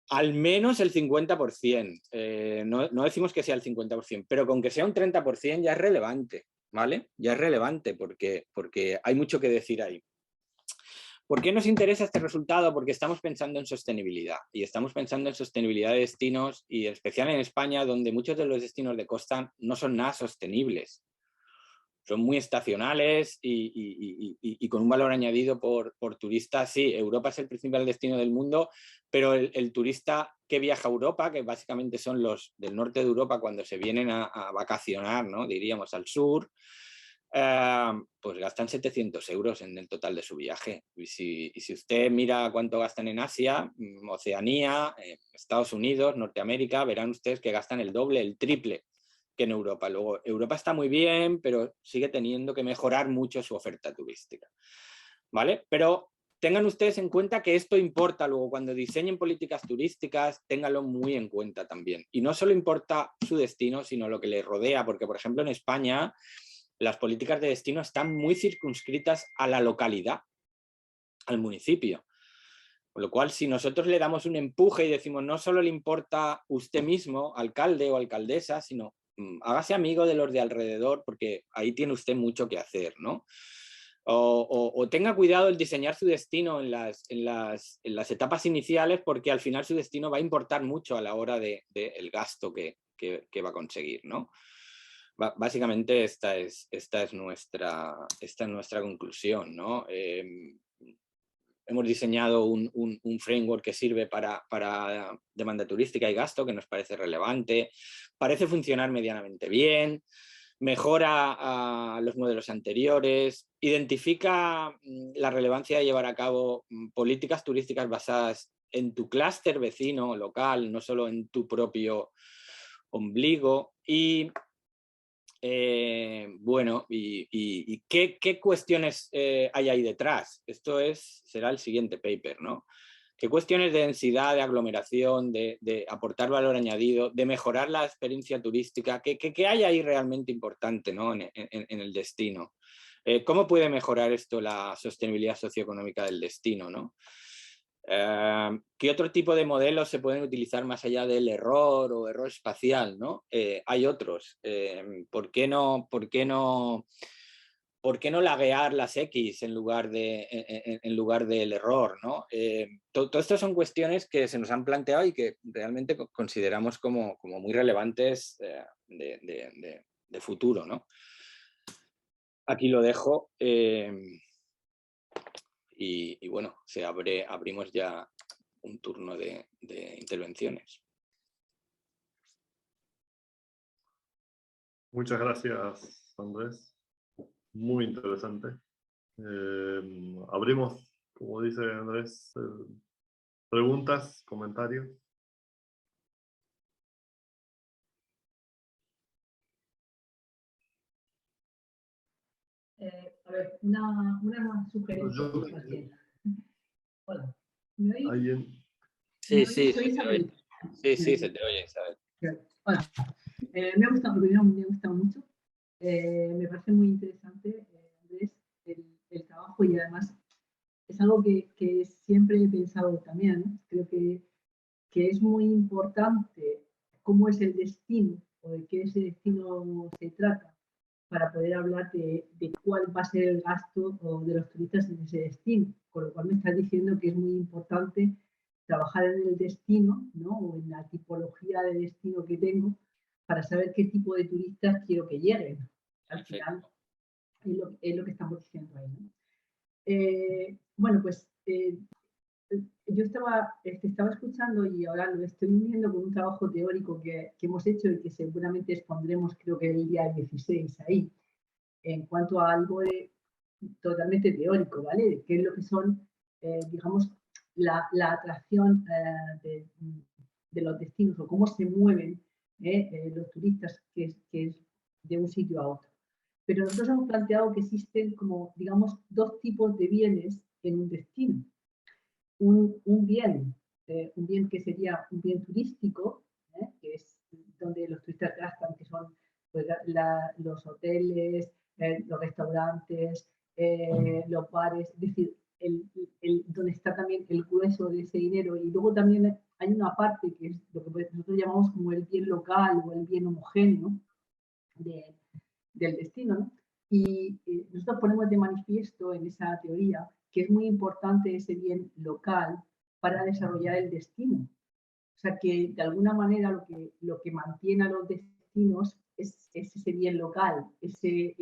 Al menos el 50%, no decimos que sea el 50%, pero con que sea un 30% ya es relevante, ¿vale? Ya es relevante porque hay mucho que decir ahí. ¿Por qué nos interesa este resultado? Porque estamos pensando en sostenibilidad y estamos pensando en sostenibilidad de destinos y en especial en España, donde muchos de los destinos de costa no son nada sostenibles. Son muy estacionales y con un valor añadido por turista. Sí, Europa es el principal destino del mundo, pero el turista que viaja a Europa, que básicamente son los del norte de Europa cuando se vienen a vacacionar, ¿no? Diríamos al sur, pues gastan 700 euros en el total de su viaje. Y si usted mira cuánto gastan en Asia, Oceanía, Estados Unidos, Norteamérica, verán ustedes que gastan el doble, el triple que en Europa. Luego, Europa está muy bien, pero sigue teniendo que mejorar mucho su oferta turística, ¿vale? Pero tengan ustedes en cuenta que esto importa luego, cuando diseñen políticas turísticas, ténganlo muy en cuenta también. Y no solo importa su destino, sino lo que le rodea, porque, por ejemplo, en España, las políticas de destino están muy circunscritas a la localidad, al municipio. Con lo cual, si nosotros le damos un empuje y decimos no solo le importa usted mismo, alcalde o alcaldesa, sino hágase amigo de los de alrededor, porque ahí tiene usted mucho que hacer, ¿no? O tenga cuidado el diseñar su destino en las etapas iniciales, porque al final su destino va a importar mucho a la hora del gasto que va a conseguir, ¿no? Básicamente esta es nuestra conclusión, ¿no? Hemos diseñado un framework que sirve para demanda turística y gasto, que nos parece relevante, parece funcionar medianamente bien, mejora a los modelos anteriores, identifica la relevancia de llevar a cabo políticas turísticas basadas en tu clúster vecino local, no solo en tu propio ombligo. Y bueno, ¿y qué cuestiones hay ahí detrás? Esto será el siguiente paper, ¿no? ¿Qué cuestiones de densidad, de aglomeración, de aportar valor añadido, de mejorar la experiencia turística? ¿Qué hay ahí realmente importante, ¿no? en el destino? ¿Cómo puede mejorar esto la sostenibilidad socioeconómica del destino, ¿no? ¿Qué otro tipo de modelos se pueden utilizar más allá del error o error espacial, ¿no? Hay otros. ¿Por qué no laguear las X en lugar del error, ¿no? Todo esto son cuestiones que se nos han planteado y que realmente consideramos como muy relevantes de futuro, ¿no? Aquí lo dejo. Y bueno, abrimos ya un turno de intervenciones.
Muchas gracias, Andrés. Muy interesante. Abrimos, como dice Andrés, preguntas, comentarios.
A ver, una sugerencia. Hola, ¿me oís?
¿Alguien?
Sí,
Soy Isabel.
Sí, se te oye, Isabel.
Hola. Me ha gustado mucho. Me parece muy interesante, Andrés, el trabajo, y además es algo que siempre he pensado también, ¿no? Creo que es muy importante cómo es el destino o de qué ese destino se trata para poder hablar de cuál va a ser el gasto de los turistas en ese destino. Con lo cual me estás diciendo que es muy importante trabajar en el destino, ¿no? O en la tipología de destino que tengo para saber qué tipo de turistas quiero que lleguen. Al final es lo que estamos diciendo ahí, ¿no? Bueno, pues yo estaba escuchando y ahora lo estoy uniendo con un trabajo teórico que hemos hecho y que seguramente expondremos, creo que el día 16 ahí, en cuanto a algo totalmente teórico, ¿vale? De qué es lo que son, digamos, la atracción de los destinos o cómo se mueven los turistas que es de un sitio a otro. Pero nosotros hemos planteado que existen como, digamos, dos tipos de bienes en un destino. Un bien que sería un bien turístico, que es donde los turistas gastan, que son pues, los hoteles, los restaurantes, los bares, es decir, donde está también el grueso de ese dinero. Y luego también hay una parte que es lo que nosotros llamamos como el bien local o el bien homogéneo del destino, ¿no? Y nosotros ponemos de manifiesto en esa teoría que es muy importante ese bien local para desarrollar el destino. O sea que de alguna manera lo que mantiene a los destinos es ese bien local, ese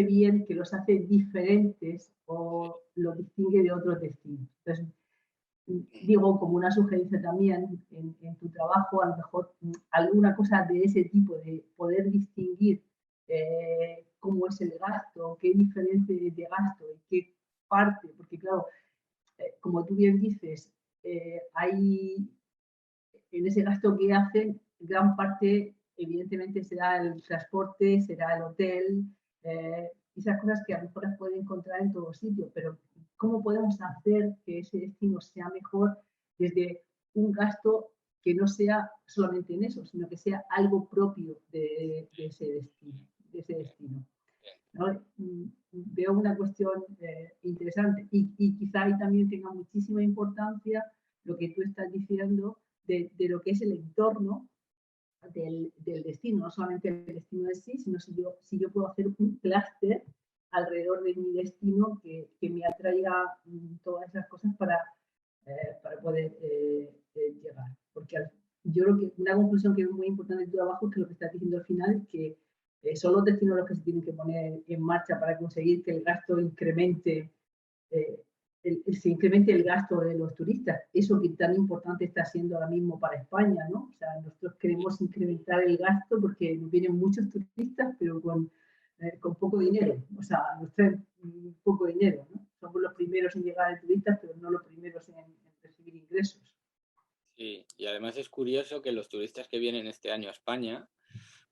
bien que los hace diferentes o los distingue de otros destinos. Entonces, digo, como una sugerencia también en tu trabajo, a lo mejor alguna cosa de ese tipo, de poder distinguir cómo es el gasto, qué diferencia de gasto, y qué parte, porque claro, como tú bien dices, hay en ese gasto que hacen, gran parte evidentemente será el transporte, será el hotel, esas cosas que a lo mejor las pueden encontrar en todo sitio, pero ¿cómo podemos hacer que ese destino sea mejor desde un gasto que no sea solamente en eso, sino que sea algo propio de ese destino? ¿No? Veo una cuestión interesante y quizá ahí también tenga muchísima importancia lo que tú estás diciendo de lo que es el entorno del destino, no solamente el destino en sí, sino si yo puedo hacer un clúster alrededor de mi destino que me atraiga todas esas cosas para poder llegar. Porque yo creo que una conclusión que es muy importante de tu trabajo es que lo que estás diciendo al final es que son los destinos los que se tienen que poner en marcha para conseguir que el gasto incremente, se incremente el gasto de los turistas. Eso que tan importante está siendo ahora mismo para España, ¿no? O sea, nosotros queremos incrementar el gasto porque nos vienen muchos turistas, pero con poco dinero. O sea, nos traen poco dinero, ¿no? Somos los primeros en llegar a turistas, pero no los primeros en recibir ingresos.
Sí, y además es curioso que los turistas que vienen este año a España,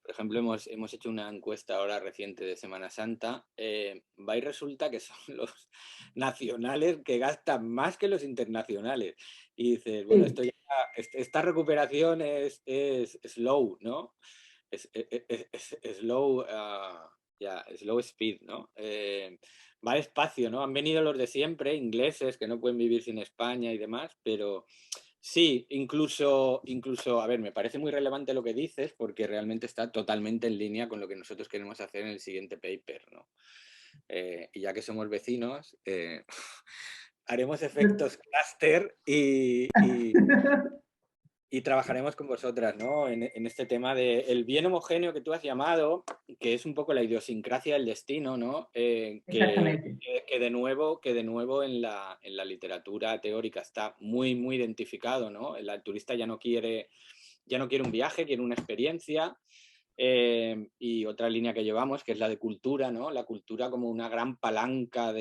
por ejemplo, hemos hecho una encuesta ahora reciente de Semana Santa, va y resulta que son los nacionales que gastan más que los internacionales. Y dices, bueno,
Sí.
esta recuperación es slow, ¿no? Es slow, slow speed, ¿no? Va despacio, ¿no? Han venido los de siempre, ingleses, que no pueden vivir sin España y demás, pero... Sí, incluso, a ver, me parece muy relevante lo que dices porque realmente está totalmente en línea con lo que nosotros queremos hacer en el siguiente paper, ¿no? Y ya que somos vecinos, haremos efectos clúster y trabajaremos con vosotras, ¿no? En este tema del bien homogéneo que tú has llamado, que es un poco la idiosincrasia del destino, ¿no?
Exactamente.
Que de nuevo en la literatura teórica está muy, muy identificado, ¿no? El turista ya no quiere un viaje, quiere una experiencia. Y otra línea que llevamos, que es la de cultura, ¿no? La cultura como una gran palanca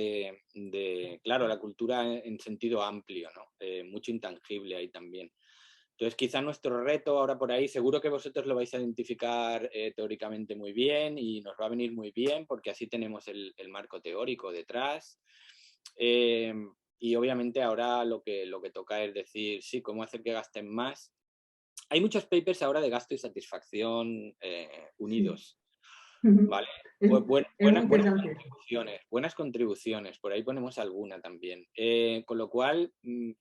claro, la cultura en sentido amplio, ¿no? Mucho intangible ahí también. Entonces, quizá nuestro reto ahora por ahí, seguro que vosotros lo vais a identificar teóricamente muy bien y nos va a venir muy bien porque así tenemos el marco teórico detrás. Y obviamente ahora lo que toca es decir, sí, cómo hacer que gasten más. Hay muchos papers ahora de gasto y satisfacción unidos. ¿Vale?
Es, es muy interesante.
Buenas contribuciones, por ahí ponemos alguna también. Con lo cual, que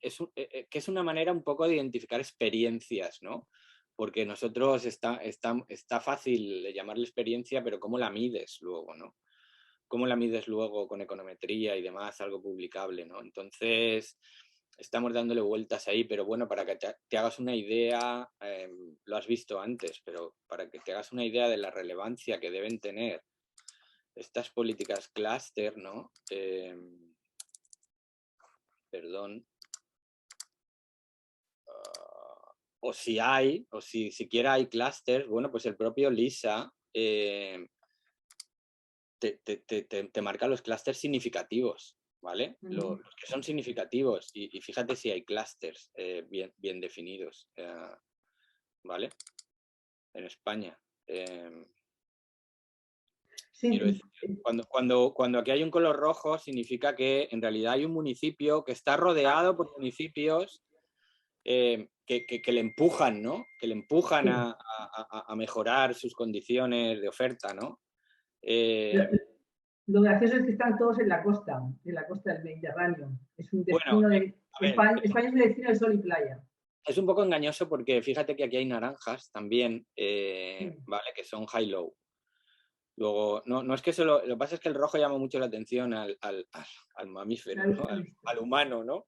es una manera un poco de identificar experiencias, ¿no? Porque nosotros está fácil llamarle experiencia, pero ¿cómo la mides luego, no? ¿Cómo la mides luego con econometría y demás, algo publicable, ¿no? Entonces, estamos dándole vueltas ahí, pero bueno, para que te hagas una idea, lo has visto antes, pero para que te hagas una idea de la relevancia que deben tener estas políticas clúster, ¿no? Perdón. O si siquiera hay clústeres, bueno, pues el propio LISA te marca los clústeres significativos, ¿vale? Los que son significativos. Y fíjate si hay clústeres bien definidos, ¿vale? En España. Quiero decir, cuando aquí hay un color rojo significa que en realidad hay un municipio que está rodeado por municipios que le empujan, ¿no? Que le empujan a mejorar sus condiciones de oferta, ¿no?
Lo gracioso es que están todos en la costa del Mediterráneo. Es un
Bueno,
destino de...
a ver,
España es un destino de sol y playa.
es un poco engañoso porque fíjate que aquí hay naranjas también,
Sí.
¿vale? Que son high-low. Luego, no es que solo, lo que pasa es que el rojo llama mucho la atención al mamífero, ¿no? Al humano, ¿no?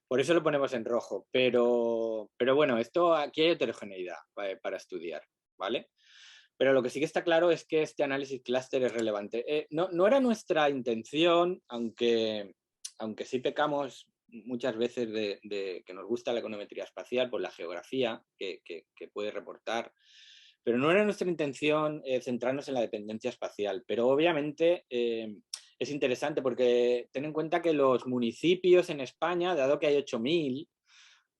Por eso lo ponemos en rojo. Pero bueno, esto aquí hay heterogeneidad para estudiar, ¿vale? Pero lo que sí que está claro es que este análisis clúster es relevante. No era nuestra intención, aunque sí pecamos muchas veces de que nos gusta la econometría espacial por la geografía que puede reportar, pero no era nuestra intención centrarnos en la dependencia espacial. Pero obviamente es interesante porque ten en cuenta que los municipios en España, dado que hay 8.000,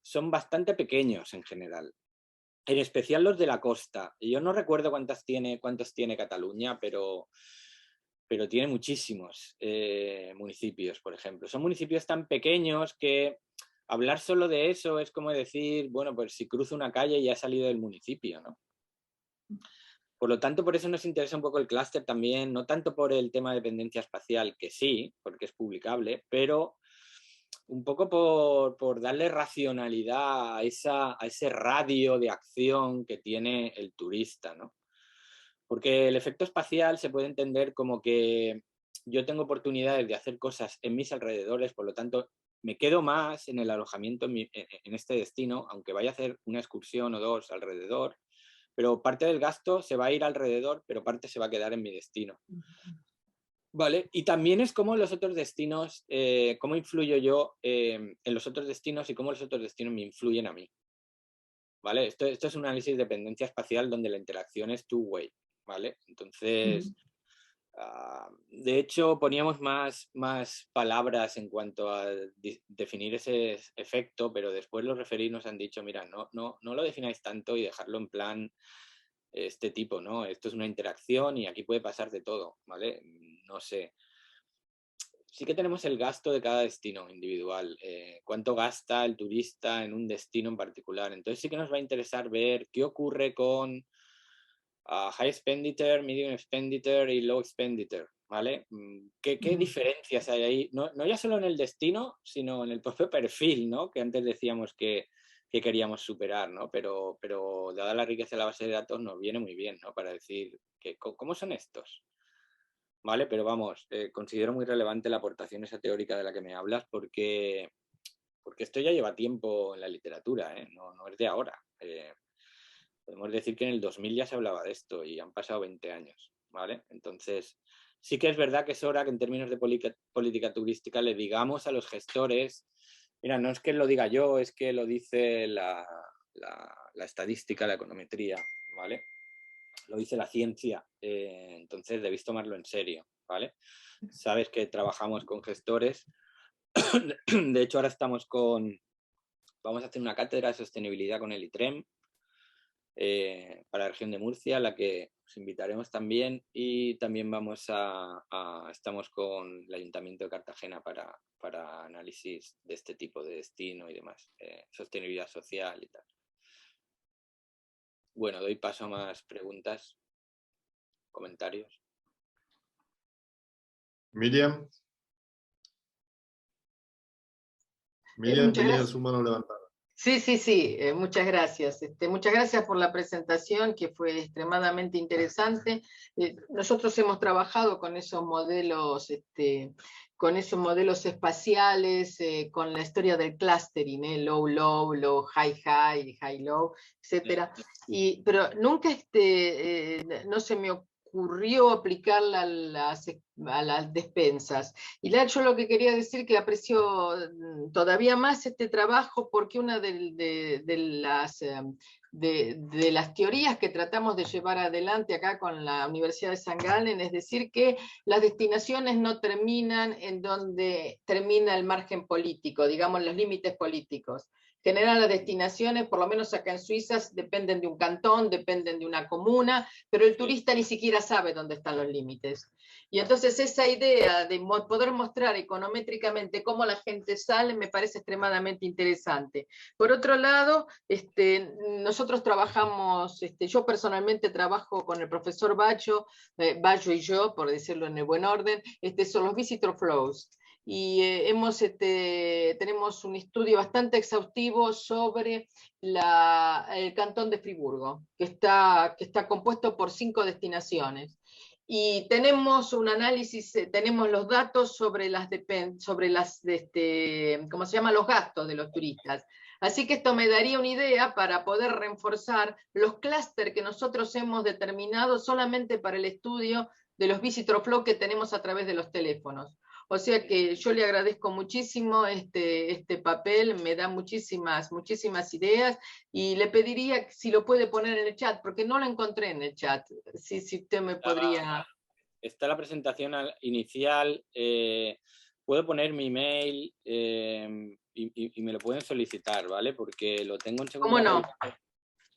son bastante pequeños en general. En especial los de la costa. Yo no recuerdo cuántos tiene Cataluña, pero tiene muchísimos municipios, por ejemplo. Son municipios tan pequeños que hablar solo de eso es como decir, bueno, pues si cruzo una calle ya he salido del municipio, ¿no? Por lo tanto, por eso nos interesa un poco el clúster también, no tanto por el tema de dependencia espacial, que sí, porque es publicable, pero un poco por darle racionalidad a ese radio de acción que tiene el turista, ¿no? Porque el efecto espacial se puede entender como que yo tengo oportunidades de hacer cosas en mis alrededores, por lo tanto, me quedo más en el alojamiento en este destino, aunque vaya a hacer una excursión o dos alrededor, pero parte del gasto se va a ir alrededor, pero parte se va a quedar en mi destino. Vale, y también es como los otros destinos, cómo influyo yo en los otros destinos y cómo los otros destinos me influyen a mí. ¿Vale? Esto es un análisis de dependencia espacial donde la interacción es two-way, ¿vale? Entonces, de hecho, poníamos más palabras en cuanto a definir ese efecto, pero después los referís nos han dicho, mira, no lo defináis tanto y dejarlo en plan este tipo, ¿no? Esto es una interacción y aquí puede pasar de todo, ¿vale? No sé. Sí que tenemos el gasto de cada destino individual, cuánto gasta el turista en un destino en particular. Entonces sí que nos va a interesar ver qué ocurre con high expenditure, medium expenditure y low expenditure, ¿vale? ¿Qué diferencias hay ahí? No ya solo en el destino, sino en el propio perfil, ¿no? Que antes decíamos que queríamos superar, ¿no? Pero dada la riqueza de la base de datos nos viene muy bien, ¿no? Para decir, ¿cómo son estos? ¿Vale? Pero vamos, considero muy relevante la aportación esa teórica de la que me hablas porque esto ya lleva tiempo en la literatura, ¿eh? No es de ahora. Podemos decir que en el 2000 ya se hablaba de esto y han pasado 20 años, ¿vale? Entonces, sí que es verdad que es hora que en términos de política turística le digamos a los gestores, mira, no es que lo diga yo, es que lo dice la estadística, la econometría, ¿vale? Lo dice la ciencia, entonces debéis tomarlo en serio, ¿vale? Sabes que trabajamos con gestores, de hecho ahora vamos a hacer una cátedra de sostenibilidad con el ITREM para la región de Murcia, a la que os invitaremos también, y también estamos con el Ayuntamiento de Cartagena para análisis de este tipo de destino y demás, sostenibilidad social y tal. Bueno, doy paso a más preguntas, comentarios.
Miriam. Miriam, tenía su mano levantada.
Sí, muchas gracias. Muchas gracias por la presentación, que fue extremadamente interesante. Nosotros hemos trabajado con esos modelos, espaciales, con la historia del clustering, low, low, low, high, high, high, low, etc. Pero nunca no se me ocurrió aplicarla a las despensas. Y yo lo que quería decir que aprecio todavía más este trabajo porque una de las teorías que tratamos de llevar adelante acá con la Universidad de San Gallen es decir que las destinaciones no terminan en donde termina el margen político, digamos los límites políticos. general las destinaciones, por lo menos acá en Suiza, dependen de un cantón, dependen de una comuna, pero el turista ni siquiera sabe dónde están los límites. Y entonces esa idea de poder mostrar econométricamente cómo la gente sale me parece extremadamente interesante. Por otro lado, nosotros trabajamos, yo personalmente trabajo con el profesor Baggio y yo, por decirlo en el buen orden, son los visitor flows. Y tenemos un estudio bastante exhaustivo sobre el cantón de Friburgo, que está compuesto por 5 destinaciones. Y tenemos un análisis, tenemos los datos sobre ¿cómo se llama? Los gastos de los turistas. Así que esto me daría una idea para poder reforzar los clústeres que nosotros hemos determinado solamente para el estudio de los visitor flow que tenemos a través de los teléfonos. O sea que yo le agradezco muchísimo este papel, me da muchísimas ideas, y le pediría si lo puede poner en el chat, porque no lo encontré en el chat. Si usted me podría...
Está la presentación inicial, puedo poner mi email y me lo pueden solicitar, ¿vale? Porque lo tengo en segunda
¿Cómo no?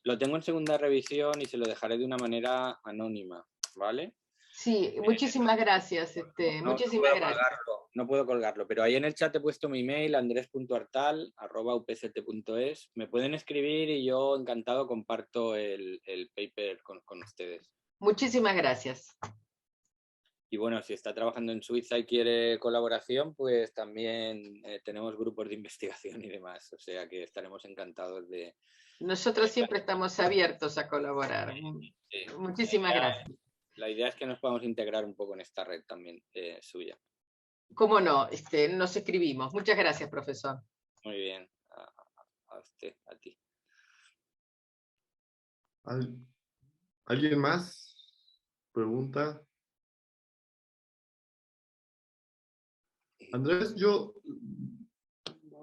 Lo tengo en segunda revisión y se lo dejaré de una manera anónima, ¿vale?
Sí, muchísimas gracias. Muchísimas gracias.
No puedo colgarlo, pero ahí en el chat he puesto mi email, andres.artal@upct.es. Me pueden escribir y yo encantado comparto el paper con ustedes.
Muchísimas gracias.
Y bueno, si está trabajando en Suiza y quiere colaboración, pues también tenemos grupos de investigación y demás. O sea que estaremos encantados de...
Nosotros siempre estamos abiertos a colaborar.
Sí.
Muchísimas gracias.
La idea es que nos podamos integrar un poco en esta red también suya.
¿Cómo no? Nos escribimos. Muchas gracias, profesor.
Muy bien. A usted, a ti.
¿Alguien más? ¿Pregunta? Andrés, yo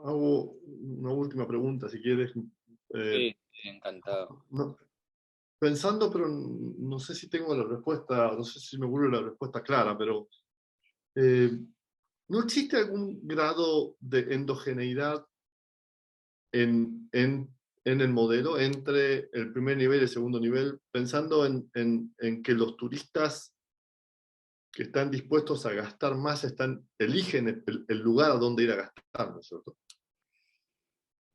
hago una última pregunta, si quieres.
Sí, encantado.
Pensando, pero no sé si tengo la respuesta, no sé si me ocurre la respuesta clara, pero ¿no existe algún grado de endogeneidad en el modelo entre el primer nivel y el segundo nivel, pensando en que los turistas que están dispuestos a gastar más eligen el lugar a donde ir a gastar, ¿no es cierto?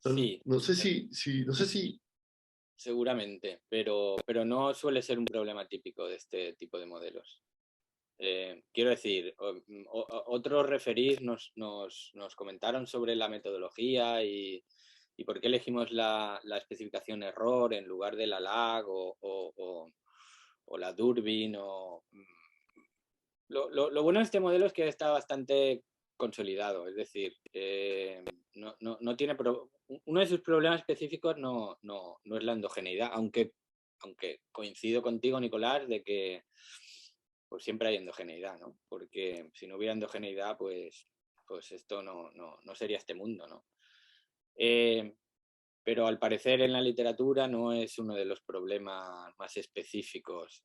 Sí.
No sé si
Seguramente, pero no suele ser un problema típico de este tipo de modelos. Quiero decir, otros referís nos comentaron sobre la metodología y por qué elegimos la especificación error en lugar de la lag o la Durbin. Lo bueno de este modelo es que está bastante consolidado, es decir, no tiene uno de sus problemas específicos no es la endogeneidad, aunque coincido contigo, Nicolás, de que pues siempre hay endogeneidad, ¿no? Porque si no hubiera endogeneidad, pues esto no sería este mundo, ¿no? Pero al parecer en la literatura no es uno de los problemas más específicos.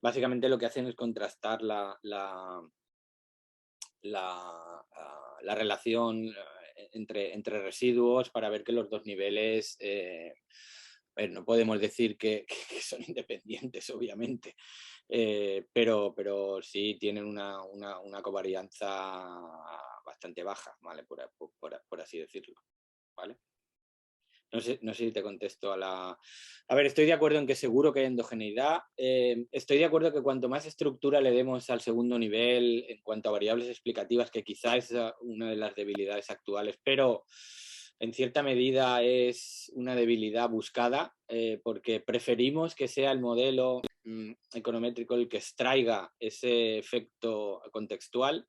Básicamente lo que hacen es contrastar la relación entre residuos para ver que los dos niveles, no podemos decir que son independientes, obviamente, pero sí tienen una covarianza bastante baja, ¿vale? Por así decirlo, ¿vale? No sé si te contesto a la... A ver, estoy de acuerdo en que seguro que hay endogeneidad. Estoy de acuerdo que cuanto más estructura le demos al segundo nivel en cuanto a variables explicativas, que quizá es una de las debilidades actuales, pero en cierta medida es una debilidad buscada, porque preferimos que sea el modelo econométrico el que extraiga ese efecto contextual.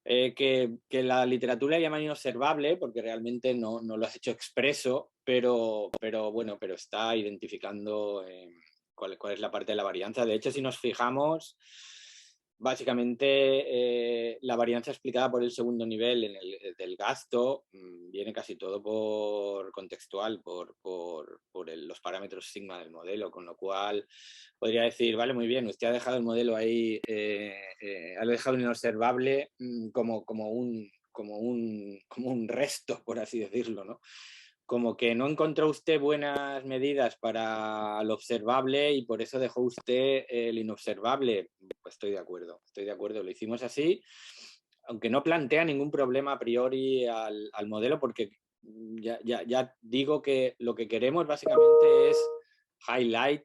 Que la literatura llama inobservable porque realmente no lo has hecho expreso, pero está identificando cuál es la parte de la varianza. De hecho, si nos fijamos, básicamente la varianza explicada por el segundo nivel en del gasto viene casi todo por contextual, por los parámetros sigma del modelo, con lo cual podría decir, vale, muy bien, usted ha dejado el modelo ahí, ha dejado inobservable como como un resto, por así decirlo, ¿no? Como que no encontró usted buenas medidas para lo observable y por eso dejó usted el inobservable. Pues estoy de acuerdo, lo hicimos así, aunque no plantea ningún problema a priori al modelo, porque ya digo que lo que queremos básicamente es highlight,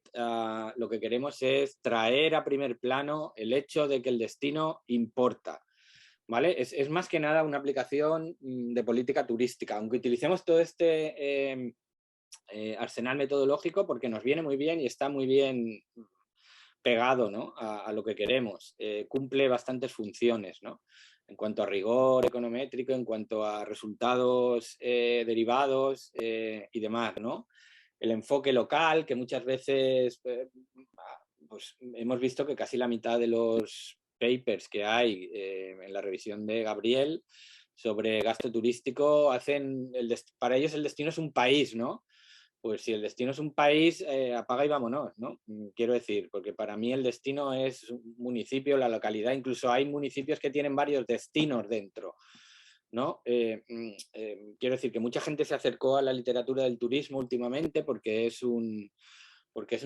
lo que queremos es traer a primer plano el hecho de que el destino importa. ¿Vale? Es más que nada una aplicación de política turística, aunque utilicemos todo este arsenal metodológico porque nos viene muy bien y está muy bien pegado, ¿no? a lo que queremos. Cumple bastantes funciones, ¿no? En cuanto a rigor econométrico, en cuanto a resultados derivados y demás, ¿no? El enfoque local, que muchas veces pues hemos visto que casi la mitad de los papers que hay en la revisión de Gabriel sobre gasto turístico para ellos el destino es un país, ¿no? Pues si el destino es un país, apaga y vámonos, ¿no? Quiero decir, porque para mí el destino es un municipio, la localidad, incluso hay municipios que tienen varios destinos dentro, ¿no? Quiero decir que mucha gente se acercó a la literatura del turismo últimamente porque es un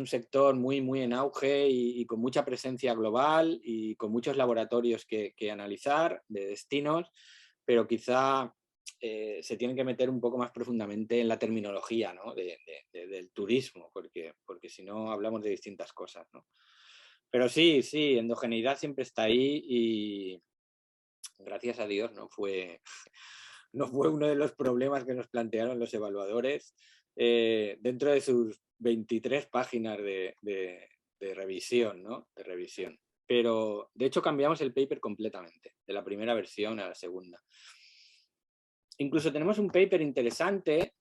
sector muy, muy en auge y con mucha presencia global y con muchos laboratorios que analizar de destinos, pero quizá se tienen que meter un poco más profundamente en la terminología, ¿no? del turismo, porque si no hablamos de distintas cosas, ¿no? Pero sí, endogeneidad siempre está ahí y gracias a Dios no fue uno de los problemas que nos plantearon los evaluadores dentro de sus 23 páginas de revisión, ¿no? De revisión. Pero, de hecho, cambiamos el paper completamente, de la primera versión a la segunda. Incluso tenemos un paper interesante,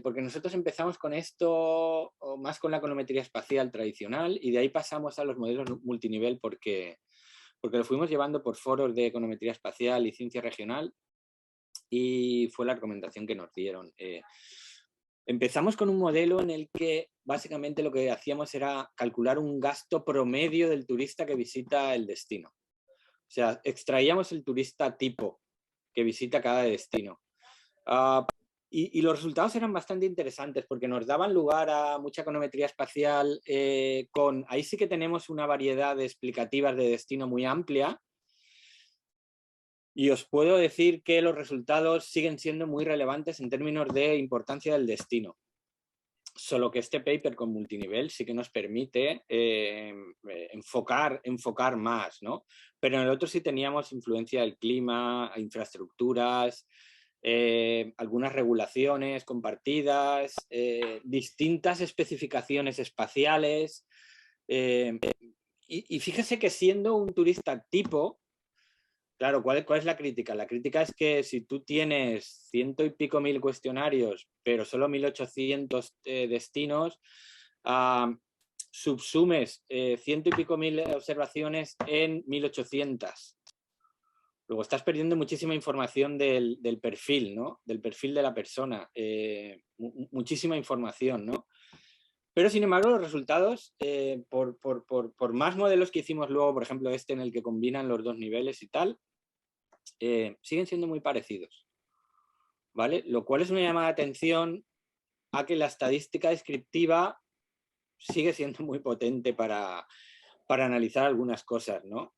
porque nosotros empezamos con esto, o más con la econometría espacial tradicional, y de ahí pasamos a los modelos multinivel porque lo fuimos llevando por foros de econometría espacial y ciencia regional, y fue la recomendación que nos dieron. Empezamos con un modelo en el que básicamente lo que hacíamos era calcular un gasto promedio del turista que visita el destino. O sea, extraíamos el turista tipo que visita cada destino. Y los resultados eran bastante interesantes porque nos daban lugar a mucha econometría espacial. Ahí sí que tenemos una variedad de explicativas de destino muy amplia. Y os puedo decir que los resultados siguen siendo muy relevantes en términos de importancia del destino. Solo que este paper con multinivel sí que nos permite enfocar más, ¿no? Pero en el otro sí teníamos influencia del clima, infraestructuras, algunas regulaciones compartidas, distintas especificaciones espaciales. Y fíjese que siendo un turista tipo, claro, ¿cuál es la crítica? La crítica es que si tú tienes 100 y pico mil cuestionarios, pero solo 1800 destinos, subsumes 100 y pico mil observaciones en 1800. Luego estás perdiendo muchísima información del perfil, ¿no? Del perfil de la persona. Muchísima información, ¿no? Pero, sin embargo, los resultados, por más modelos que hicimos luego, por ejemplo, este en el que combinan los dos niveles y tal, siguen siendo muy parecidos, ¿vale? Lo cual es una llamada de atención a que la estadística descriptiva sigue siendo muy potente para analizar algunas cosas, ¿no?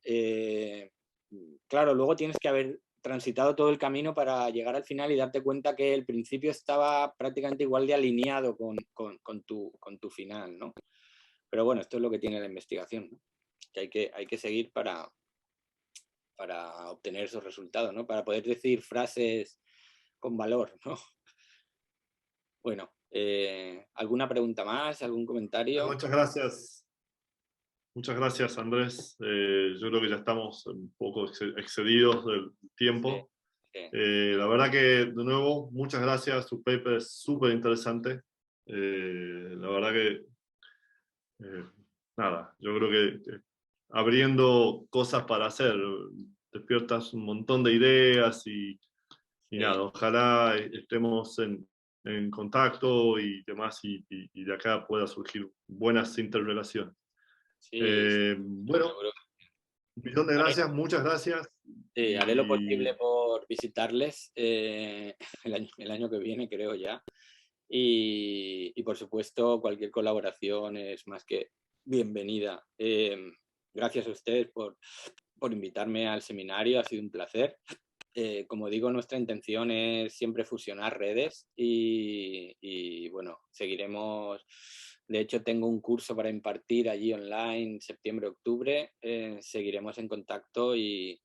Claro, luego tienes que haber transitado todo el camino para llegar al final y darte cuenta que el principio estaba prácticamente igual de alineado con tu final, ¿no? Pero bueno, esto es lo que tiene la investigación, ¿no? Que hay que seguir para obtener esos resultados, ¿no? Para poder decir frases con valor, ¿no? Bueno, ¿alguna pregunta más? ¿Algún comentario?
Muchas gracias. Muchas gracias, Andrés. Yo creo que ya estamos un poco excedidos del tiempo.
Sí.
La verdad que, de nuevo, muchas gracias. Su paper es súper interesante. La verdad que, nada, yo creo que abriendo cosas para hacer, despiertas un montón de ideas y nada, ojalá estemos en contacto y demás y de acá pueda surgir buenas interrelaciones.
Sí,
bueno, un millón de gracias, muchas gracias.
Sí, haré lo posible visitarles el año que viene, creo ya. Y por supuesto, cualquier colaboración es más que bienvenida. Gracias a ustedes por invitarme al seminario, ha sido un placer. Como digo, nuestra intención es siempre fusionar redes y bueno, seguiremos. De hecho, tengo un curso para impartir allí online septiembre-octubre. Seguiremos en contacto y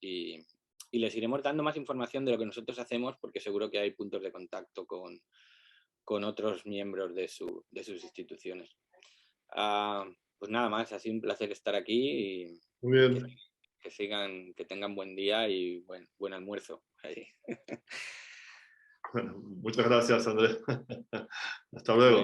les iremos dando más información de lo que nosotros hacemos, porque seguro que hay puntos de contacto con otros miembros de sus instituciones. Pues nada más, ha sido un placer estar aquí y
Muy bien.
que tengan buen día y buen almuerzo.
Bueno, muchas gracias, Andrés. Hasta luego.